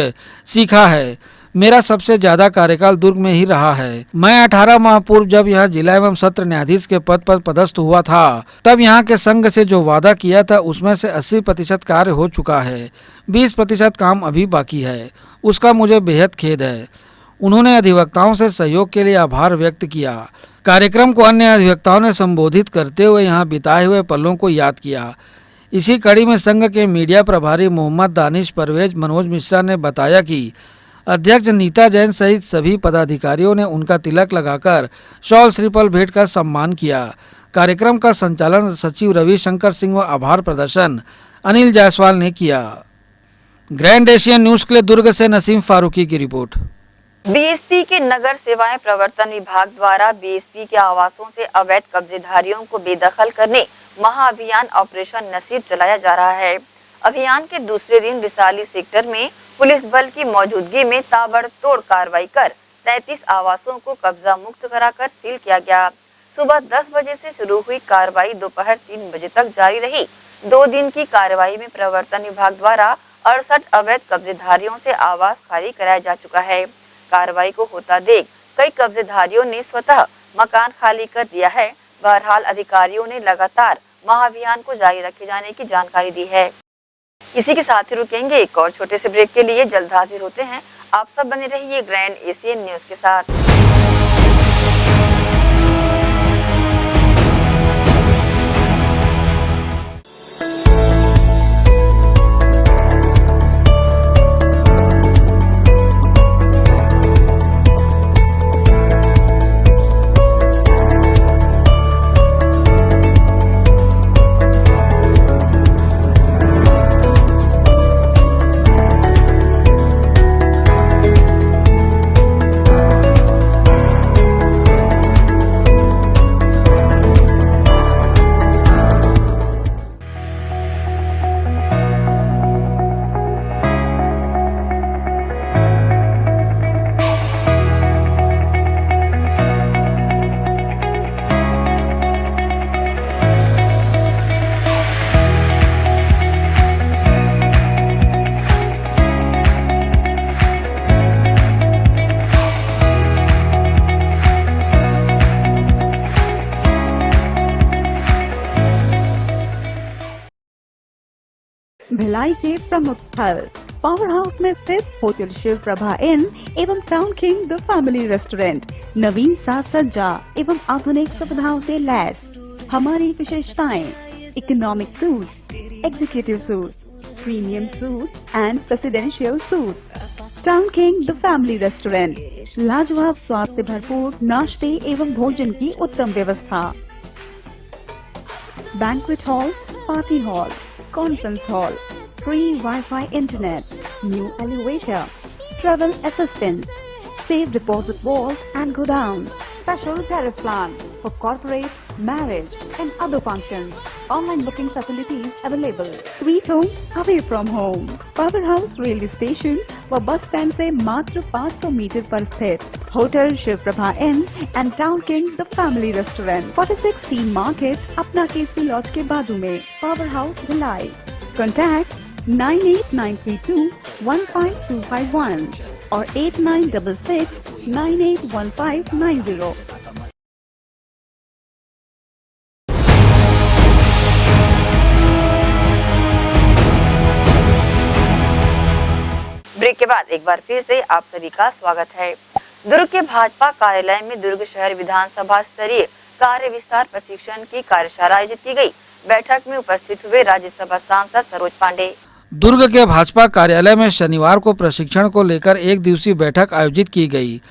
सीखा है। मेरा सबसे ज्यादा कार्यकाल दुर्ग में ही रहा है। मैं 18 माह पूर्व जब यह जिला एवं सत्र न्यायाधीश के पद पर पदस्थ हुआ था, तब यहाँ के संघ से जो वादा किया था उसमें से 80% कार्य हो चुका है। 20% काम अभी बाकी है, उसका मुझे बेहद खेद है। उन्होंने अधिवक्ताओं से सहयोग के लिए आभार व्यक्त किया। कार्यक्रम को अन्य अधिवक्ताओं ने संबोधित करते हुए यहाँ बिताए हुए पलों को याद किया। इसी कड़ी में संघ के मीडिया प्रभारी मोहम्मद दानिश परवेज मनोज मिश्रा ने बताया कि अध्यक्ष नीता जैन सहित सभी पदाधिकारियों ने उनका तिलक लगाकर शॉल, श्रीफल भेंट कर सम्मान किया। कार्यक्रम का संचालन सचिव रविशंकर सिंह व आभार प्रदर्शन अनिल जायसवाल ने किया। ग्रैंड एशियन न्यूज़ के लिए दुर्ग से नसीम फारूकी की रिपोर्ट। बीएसपी के नगर सेवाएं प्रवर्तन विभाग द्वारा बीएसपी के आवासों से अवैध कब्जेधारियों को बेदखल करने महाअभियान ऑपरेशन नसीब चलाया जा रहा है। अभियान के दूसरे दिन विशाली सेक्टर में पुलिस बल की मौजूदगी में ताबड़तोड़ कार्रवाई कर 33 आवासों को कब्जा मुक्त कराकर सील किया गया। सुबह 10 बजे से शुरू हुई कार्रवाई दोपहर 3 बजे तक जारी रही। 2 दिन की कार्रवाई में प्रवर्तन विभाग द्वारा 68 अवैध कब्जेधारियों से आवास खाली कराया जा चुका है। कार्रवाई को होता देख कई कब्जेधारियों ने स्वतः मकान खाली कर दिया है। बहरहाल अधिकारियों ने लगातार महाअभियान को जारी रखे जाने की जानकारी दी है। इसी के साथ ही रुकेंगे एक और छोटे से ब्रेक के लिए, जल्द हाजिर होते हैं। आप सब बने रहिए ग्रैंड एशियन न्यूज़ के साथ। भिलाई के प्रमुख स्थल पावर हाउस में स्थित होटल शिव प्रभा इन एवं town king the family restaurant नवीन साज सज्जा एवं आधुनिक सुविधाओं से लैस। हमारी विशेषताएं economic suite, executive suite, premium suite and presidential suite. Town king the family restaurant, लाजवाब स्वाद से भरपूर नाश्ते एवं भोजन की उत्तम व्यवस्था। Banquet hall, party hall, conference hall, free wifi internet, new elevator, travel assistant, safe deposit walls and godown, special tariff plan for corporate, marriage and other functions. Online booking facilities available. Sweet home away from home. Power House railway station व bus stand से मात्र 500 metre पर स्थित hotel Shiv Prabha inn and town king the family restaurant 46 T market अपना KC laws के बाजू में। Power house Bhilai. Contact 9892152251 और 8966981590। ब्रेक के बाद एक बार फिर से आप सभी का स्वागत है। दुर्ग के भाजपा कार्यालय में दुर्ग शहर विधानसभा स्तरीय कार्य विस्तार प्रशिक्षण की कार्यशाला आयोजित की गई। बैठक में उपस्थित हुए राज्यसभा सांसद सरोज पांडे। दुर्ग के भाजपा कार्यालय में शनिवार को प्रशिक्षण को लेकर एक दिवसीय बैठक आयोजित की गई,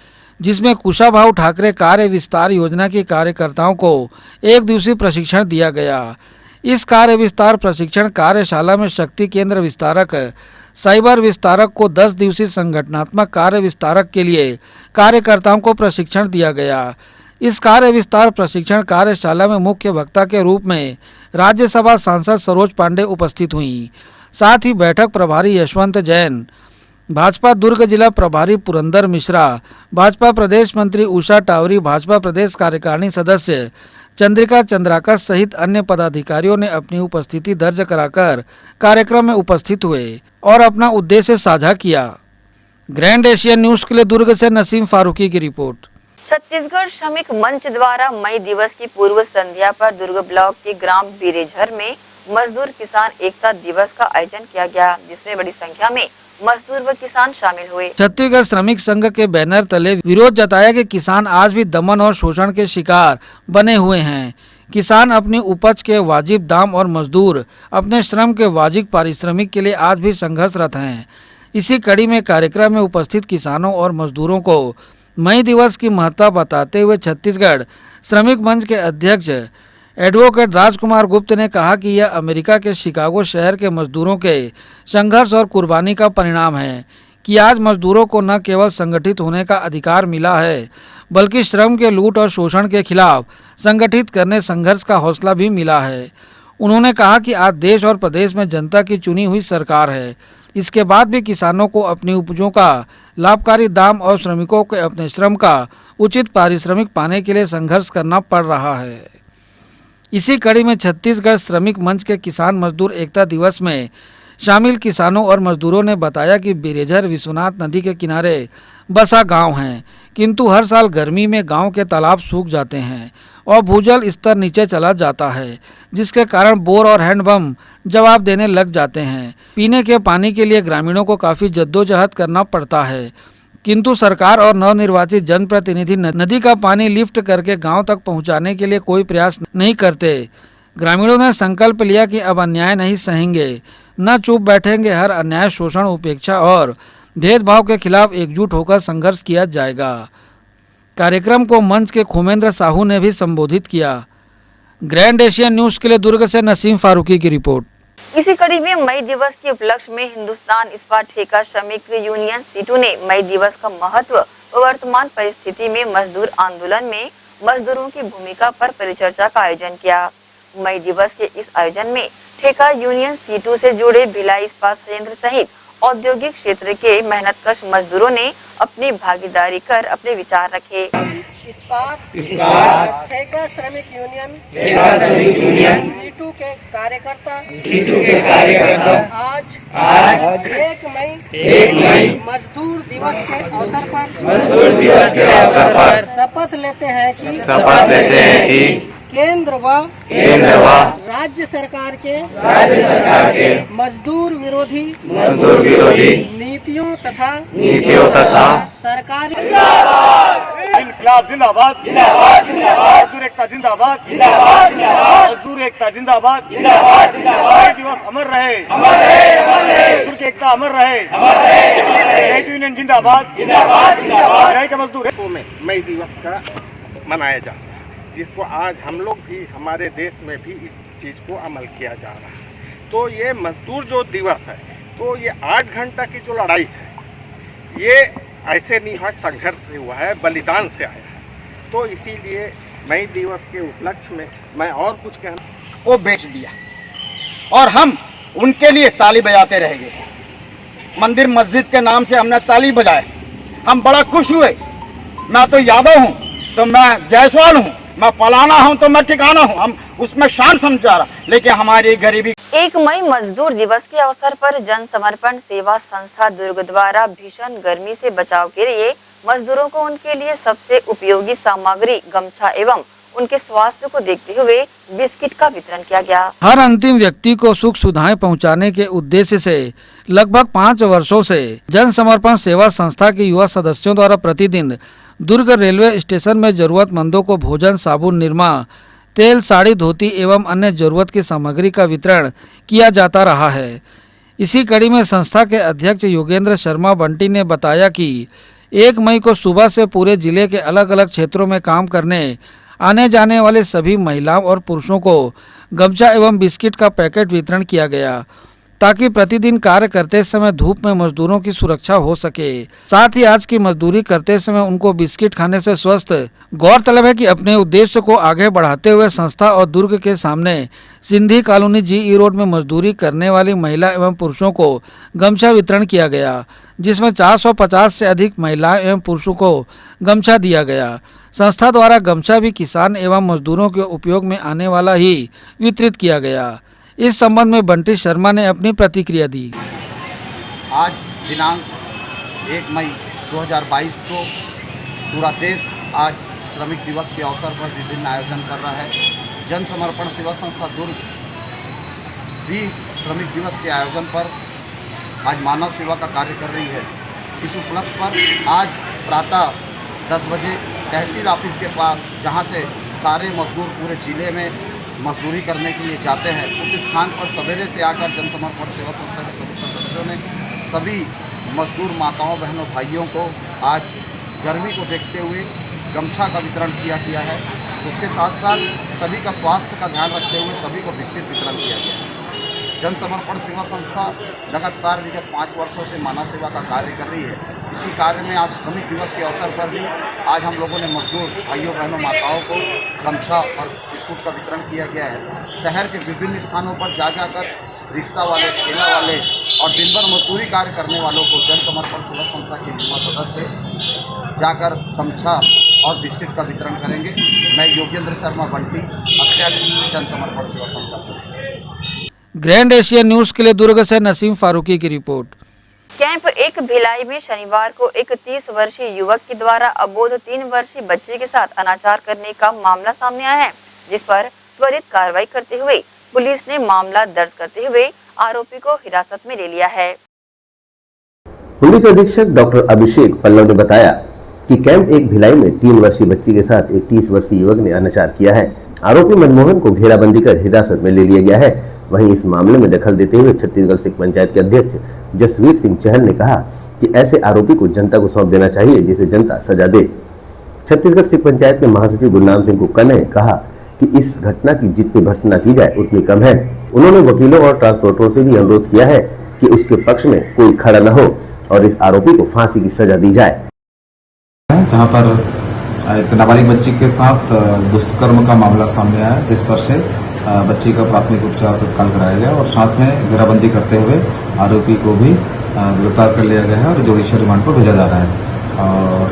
जिसमें कुशाभाऊ ठाकरे कार्य विस्तार योजना के कार्यकर्ताओं को एक दिवसीय प्रशिक्षण दिया गया। इस कार्य विस्तार प्रशिक्षण कार्यशाला में शक्ति केंद्र विस्तारक, साइबर विस्तारक को 10 दिवसीय संगठनात्मक कार्य विस्तारक के लिए कार्यकर्ताओं को प्रशिक्षण दिया गया। इस कार्य विस्तार प्रशिक्षण कार्यशाला में मुख्य वक्ता के रूप में राज्यसभा सांसद सरोज पांडे उपस्थित हुई। साथ ही बैठक प्रभारी यशवंत जैन, भाजपा दुर्ग जिला प्रभारी पुरंदर मिश्रा, भाजपा प्रदेश मंत्री उषा टावरी, भाजपा प्रदेश कार्यकारिणी सदस्य चंद्रिका चंद्राकर सहित अन्य पदाधिकारियों ने अपनी उपस्थिति दर्ज कराकर कार्यक्रम में उपस्थित हुए और अपना उद्देश्य साझा किया। ग्रैंड एशियन न्यूज के लिए दुर्ग से नसीम फारूकी की रिपोर्ट। छत्तीसगढ़ श्रमिक मंच द्वारा मई दिवस की पूर्व संध्या पर दुर्ग ब्लॉक के ग्राम बीरेझर में मजदूर किसान एकता दिवस का आयोजन किया गया, जिसमें बड़ी संख्या में मजदूर व किसान शामिल हुए। छत्तीसगढ़ श्रमिक संघ के बैनर तले विरोध जताया कि किसान आज भी दमन और शोषण के शिकार बने हुए हैं। किसान अपनी उपज के वाजिब दाम और मजदूर अपने श्रम के वाजिब पारिश्रमिक के लिए आज भी संघर्षरत हैं। इसी कड़ी में कार्यक्रम में उपस्थित किसानों और मजदूरों को मई दिवस की महत्ता बताते हुए छत्तीसगढ़ श्रमिक मंच के अध्यक्ष एडवोकेट राजकुमार गुप्त ने कहा कि यह अमेरिका के शिकागो शहर के मजदूरों के संघर्ष और कुर्बानी का परिणाम है कि आज मजदूरों को न केवल संगठित होने का अधिकार मिला है, बल्कि श्रम के लूट और शोषण के खिलाफ संगठित करने संघर्ष का हौसला भी मिला है। उन्होंने कहा कि आज देश और प्रदेश में जनता की चुनी हुई सरकार है। इसके बाद भी किसानों को अपनी उपजों का लाभकारी दाम और श्रमिकों के अपने श्रम का उचित पारिश्रमिक पाने के लिए संघर्ष करना पड़ रहा है। इसी कड़ी में छत्तीसगढ़ श्रमिक मंच के किसान मजदूर एकता दिवस में शामिल किसानों और मजदूरों ने बताया कि बीरेझर विश्वनाथ नदी के किनारे बसा गांव है, किंतु हर साल गर्मी में गांव के तालाब सूख जाते हैं और भूजल स्तर नीचे चला जाता है, जिसके कारण बोर और हैंडपंप जवाब देने लग जाते हैं। पीने के पानी के लिए ग्रामीणों को काफ़ी जद्दोजहद करना पड़ता है, किंतु सरकार और नवनिर्वाचित जनप्रतिनिधि नदी का पानी लिफ्ट करके गांव तक पहुंचाने के लिए कोई प्रयास नहीं करते। ग्रामीणों ने संकल्प लिया कि अब अन्याय नहीं सहेंगे, न चुप बैठेंगे। हर अन्याय, शोषण, उपेक्षा और भेदभाव के खिलाफ एकजुट होकर संघर्ष किया जाएगा। कार्यक्रम को मंच के खोमेंद्र साहू ने भी संबोधित किया। ग्रैंड एशियन न्यूज के लिए दुर्ग से नसीम फारूकी की रिपोर्ट। इसी कड़ी में मई दिवस के उपलक्ष्य में हिंदुस्तान इस्पात ठेका श्रमिक यूनियन सीटू ने मई दिवस का महत्व व वर्तमान परिस्थिति में मजदूर आंदोलन में मजदूरों की भूमिका पर परिचर्चा का आयोजन किया। मई दिवस के इस आयोजन में ठेका यूनियन सीटू से जुड़े भिलाई इस्पात संयंत्र सहित औद्योगिक क्षेत्र के मेहनतकश मजदूरों ने अपनी भागीदारी कर अपने विचार रखे। इस्पात ठेका श्रमिक यूनियन सीटू के कार्यकर्ता आज 1 मई मजदूर दिवस के अवसर पर शपथ लेते हैं कि केंद्र व राज्य सरकार के मजदूर विरोधी नीतियों तथा सरकारी इनकलाब जिंदाबाद, मजदूर एकता जिंदाबाद, मजदूर एकता जिंदाबाद, मई दिवस अमर रहे, मजदूर की एकता अमर रहे, ट्रेड यूनियन जिंदाबाद, के मजदूर में मई दिवस का मनाया जाता है, जिसको आज हम लोग भी हमारे देश में भी इस चीज़ को अमल किया जा रहा है। तो ये मजदूर जो दिवस है, तो ये 8 घंटा की जो लड़ाई है, ये ऐसे नहीं है, संघर्ष से हुआ है, बलिदान से आया है। तो इसीलिए मई दिवस के उपलक्ष्य में मैं और कुछ कहना को बेच दिया और हम उनके लिए ताली बजाते रहेंगे। मंदिर मस्जिद के नाम से हमने ताली बजाए, हम बड़ा खुश हुए। मैं तो यादव हूँ तो मैं जायसवाल हूँ, मैं पलाना हूँ तो मैं ठिकाना हूँ, हम उसमें शान समझा रहा, लेकिन हमारी गरीबी। 1 मई मजदूर दिवस के अवसर पर जन समर्पण सेवा संस्था दुर्ग द्वारा भीषण गर्मी से बचाव के लिए मजदूरों को उनके लिए सबसे उपयोगी सामग्री गमछा एवं उनके स्वास्थ्य को देखते हुए बिस्किट का वितरण किया गया। हर अंतिम व्यक्ति को सुख सुविधाएं पहुंचाने के उद्देश्य से लगभग 5 वर्षों से जन समर्पण सेवा संस्था के युवा सदस्यों द्वारा प्रतिदिन दुर्ग रेलवे स्टेशन में जरूरतमंदों को भोजन, साबुन, निरमा, तेल, साड़ी, धोती एवं अन्य जरूरत की सामग्री का वितरण किया जाता रहा है। इसी कड़ी में संस्था के अध्यक्ष योगेंद्र शर्मा बंटी ने बताया कि 1 मई को सुबह से पूरे जिले के अलग अलग क्षेत्रों में काम करने आने जाने वाले सभी महिलाओं और पुरुषों को गमछा एवं बिस्किट का पैकेट वितरण किया गया, ताकि प्रतिदिन कार्य करते समय धूप में मजदूरों की सुरक्षा हो सके। साथ ही आज की मजदूरी करते समय उनको बिस्किट खाने से स्वस्थ। गौरतलब है कि अपने उद्देश्य को आगे बढ़ाते हुए संस्था और दुर्ग के सामने सिंधी कॉलोनी GE रोड में मजदूरी करने वाली महिला एवं पुरुषों को गमछा वितरण किया गया, जिसमें 450 से अधिक महिलाएं एवं पुरुषों को गमछा दिया गया। संस्था द्वारा गमछा भी किसान एवं मजदूरों के उपयोग में आने वाला ही वितरित किया गया। इस संबंध में बंटी शर्मा ने अपनी प्रतिक्रिया दी। आज दिनांक 1 मई 2022 को पूरा देश आज श्रमिक दिवस के अवसर पर विभिन्न आयोजन कर रहा है। जन समर्पण सेवा संस्था दुर्ग भी श्रमिक दिवस के आयोजन पर आज मानव सेवा का कार्य कर रही है। इस उपलक्ष्य पर आज प्रातः 10 बजे तहसील ऑफिस के पास, जहां से सारे मजदूर पूरे जिले में मजदूरी करने के लिए जाते हैं, उस स्थान पर सवेरे से आकर जन समर्पण सेवा संस्था के सभी सदस्यों ने सभी मजदूर माताओं, बहनों, भाइयों को आज गर्मी को देखते हुए गमछा का वितरण किया है। उसके साथ साथ सभी का स्वास्थ्य का ध्यान रखते हुए सभी को बिस्किट वितरण किया गया है। जन समर्पण सेवा संस्था लगातार विगत 5 वर्षों से मानव सेवा का कार्य कर रही है। इसी कार्य में आज श्रमिक दिवस के अवसर पर भी आज हम लोगों ने मजदूर भाइयों, बहनों, माताओं को गमछा और बिस्कुट का वितरण किया गया है। शहर के विभिन्न स्थानों पर जाकर रिक्शा वाले, ठेला वाले और दिन भर मजदूरी कार्य करने वालों को जन समर्पण सेवा संस्था के युवा सदस्य जाकर गमछा और बिस्किट का वितरण करेंगे। मैं योगेंद्र शर्मा बंटी, अध्यक्ष जन समर्पण सेवा संस्था। ग्रैंड एशिया न्यूज़ के लिए दुर्ग से नसीम फारूकी की रिपोर्ट। कैंप 1 भिलाई में शनिवार को एक 30 वर्षीय युवक के द्वारा अबोध 3 वर्षीय बच्चे के साथ अनाचार करने का मामला सामने आया है, जिस पर त्वरित कार्रवाई करते हुए पुलिस ने मामला दर्ज करते हुए आरोपी को हिरासत में ले लिया है। पुलिस अधीक्षक डॉक्टर अभिषेक पल्लव ने बताया कि कैंप 1 भिलाई में 3 वर्षीय बच्ची के साथ एक 30 वर्षीय युवक ने अनाचार किया है। आरोपी मनमोहन को घेराबंदी कर हिरासत में ले लिया गया है। वहीं इस मामले में दखल देते हुए छत्तीसगढ़ सिख पंचायत के अध्यक्ष जसवीर सिंह चहल ने कहा कि ऐसे आरोपी को जनता को सौंप देना चाहिए, जिसे जनता सजा दे। छत्तीसगढ़ सिख पंचायत के महासचिव गुरनाम सिंह कुक्का ने कहा कि इस घटना की जितनी भर्त्सना की जाए उतनी कम है। उन्होंने वकीलों और ट्रांसपोर्टरों से भी अनुरोध किया है कि उसके पक्ष में कोई खड़ा न हो और इस आरोपी को फांसी की सजा दी जाए। जहाँ पर एक नाबालिग बच्ची के साथ दुष्कर्म का मामला सामने आया, जिस पर से बच्ची का प्राथमिक उपचार तत्काल कराया गया और साथ में घेराबंदी करते हुए आरोपी को भी गिरफ्तार कर लिया गया है और जुडिशियल रिमांड पर भेजा जा रहा है। और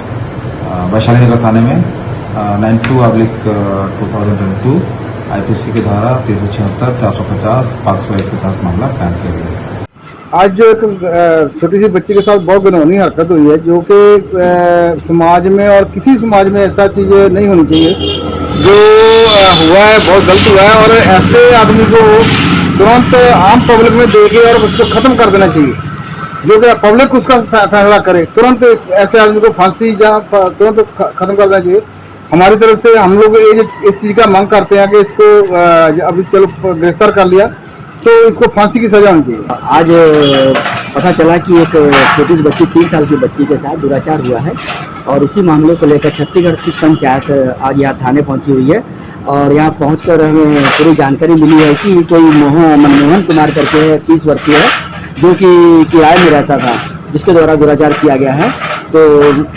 वैशाली नगर थाने में 92/2022 IPC की धारा 376, 450, 501 के तहत मामला कायम किया गया है। आज जो एक छोटी सी बच्ची के साथ बहुत घिनौनी हरकत हुई है, जो कि समाज में और किसी समाज में ऐसा चीज़ें नहीं होनी चाहिए। जो हुआ है बहुत गलत हुआ है और ऐसे आदमी को तुरंत आम पब्लिक में देके और उसको खत्म कर देना चाहिए, जो कि पब्लिक उसका फैसला करे। तुरंत ऐसे आदमी को फांसी या तुरंत खत्म कर देना चाहिए। हमारी तरफ से हम लोग इस चीज़ का मांग करते हैं कि इसको अभी चलो गिरफ्तार कर लिया तो इसको फांसी की सजा होनी चाहिए। आज पता चला कि एक छोटी बच्ची 3 साल की बच्ची के साथ दुराचार हुआ है और उसी मामले को लेकर छत्तीसगढ़ की पंचायत आज यहाँ थाने पहुंची हुई है और यहाँ पहुंचकर हमें पूरी जानकारी मिली है कि कोई मनमोहन कुमार करके 30 वर्षीय है जो कि किराए में रहता था, जिसके द्वारा दुराचार किया गया है। तो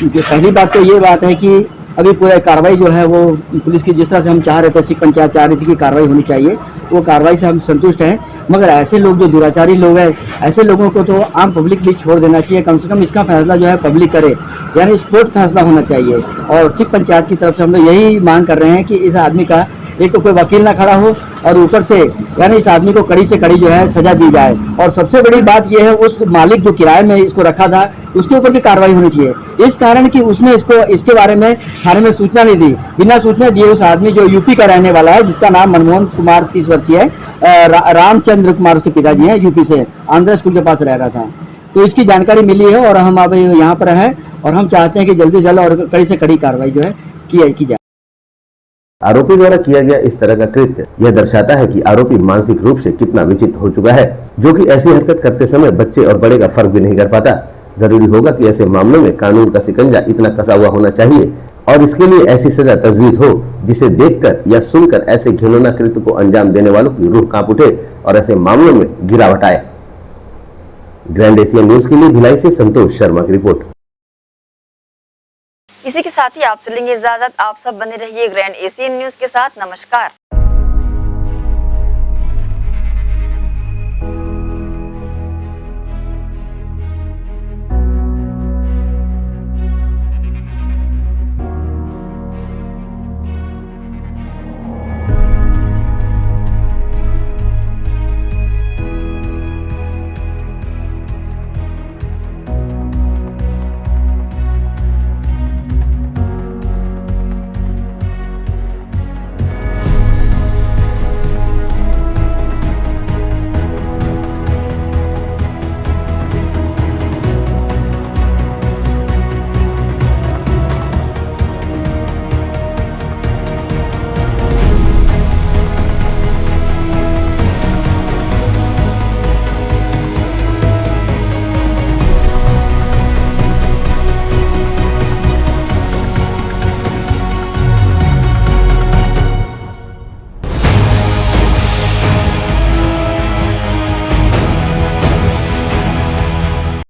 पहली बात तो ये बात है कि अभी पूरा कार्रवाई जो है वो पुलिस की जिस तरह से हम चाह रहे थे, सिख पंचायत चाह रही थी कि कार्रवाई होनी चाहिए, वो कार्रवाई से हम संतुष्ट हैं। मगर ऐसे लोग जो दुराचारी लोग हैं, ऐसे लोगों को तो आम पब्लिक भी छोड़ देना चाहिए। कम से कम इसका फैसला जो है पब्लिक करे, यानी स्पोर्ट फैसला होना चाहिए। और सिख पंचायत की तरफ से हम लोग यही मांग कर रहे हैं कि इस आदमी का एक तो कोई वकील ना खड़ा हो और ऊपर से यानी इस आदमी को कड़ी से कड़ी जो है सजा दी जाए। और सबसे बड़ी बात यह है उस मालिक जो किराए में इसको रखा था उसके ऊपर भी कार्रवाई होनी चाहिए। इस कारण कि उसने इसके बारे में थाने में सूचना नहीं दी, बिना सूचना दिए उस आदमी जो यूपी का रहने वाला है, जिसका नाम मनमोहन कुमार 30 वर्षीय है, रामचंद्र कुमार उसके पिताजी हैं, यूपी से आंध्र स्कूल के पास रह रहा था। तो इसकी जानकारी मिली है और हम अब यहाँ पर हैं और हम चाहते हैं कि जल्दी से जल्द और कड़ी से कड़ी कार्रवाई जो है की जाए। आरोपी द्वारा किया गया इस तरह का कृत्य यह दर्शाता है कि आरोपी मानसिक रूप से कितना विचित्र हो चुका है, जो कि ऐसी हरकत करते समय बच्चे और बड़े का फर्क भी नहीं कर पाता। जरूरी होगा कि ऐसे मामलों में कानून का शिकंजा इतना कसा हुआ होना चाहिए और इसके लिए ऐसी सजा तजवीज हो जिसे देखकर या सुनकर ऐसे घिनौना कृत्य को अंजाम देने वालों की रूह कांप उठे और ऐसे मामलों में गिरावट आए। ग्रैंड एशियन न्यूज के लिए भिलाई से संतोष शर्मा की रिपोर्ट। इसी के साथ ही आपसे लेंगे इजाजत। आप सब बने रहिए ग्रैंड एशियन न्यूज के साथ। नमस्कार।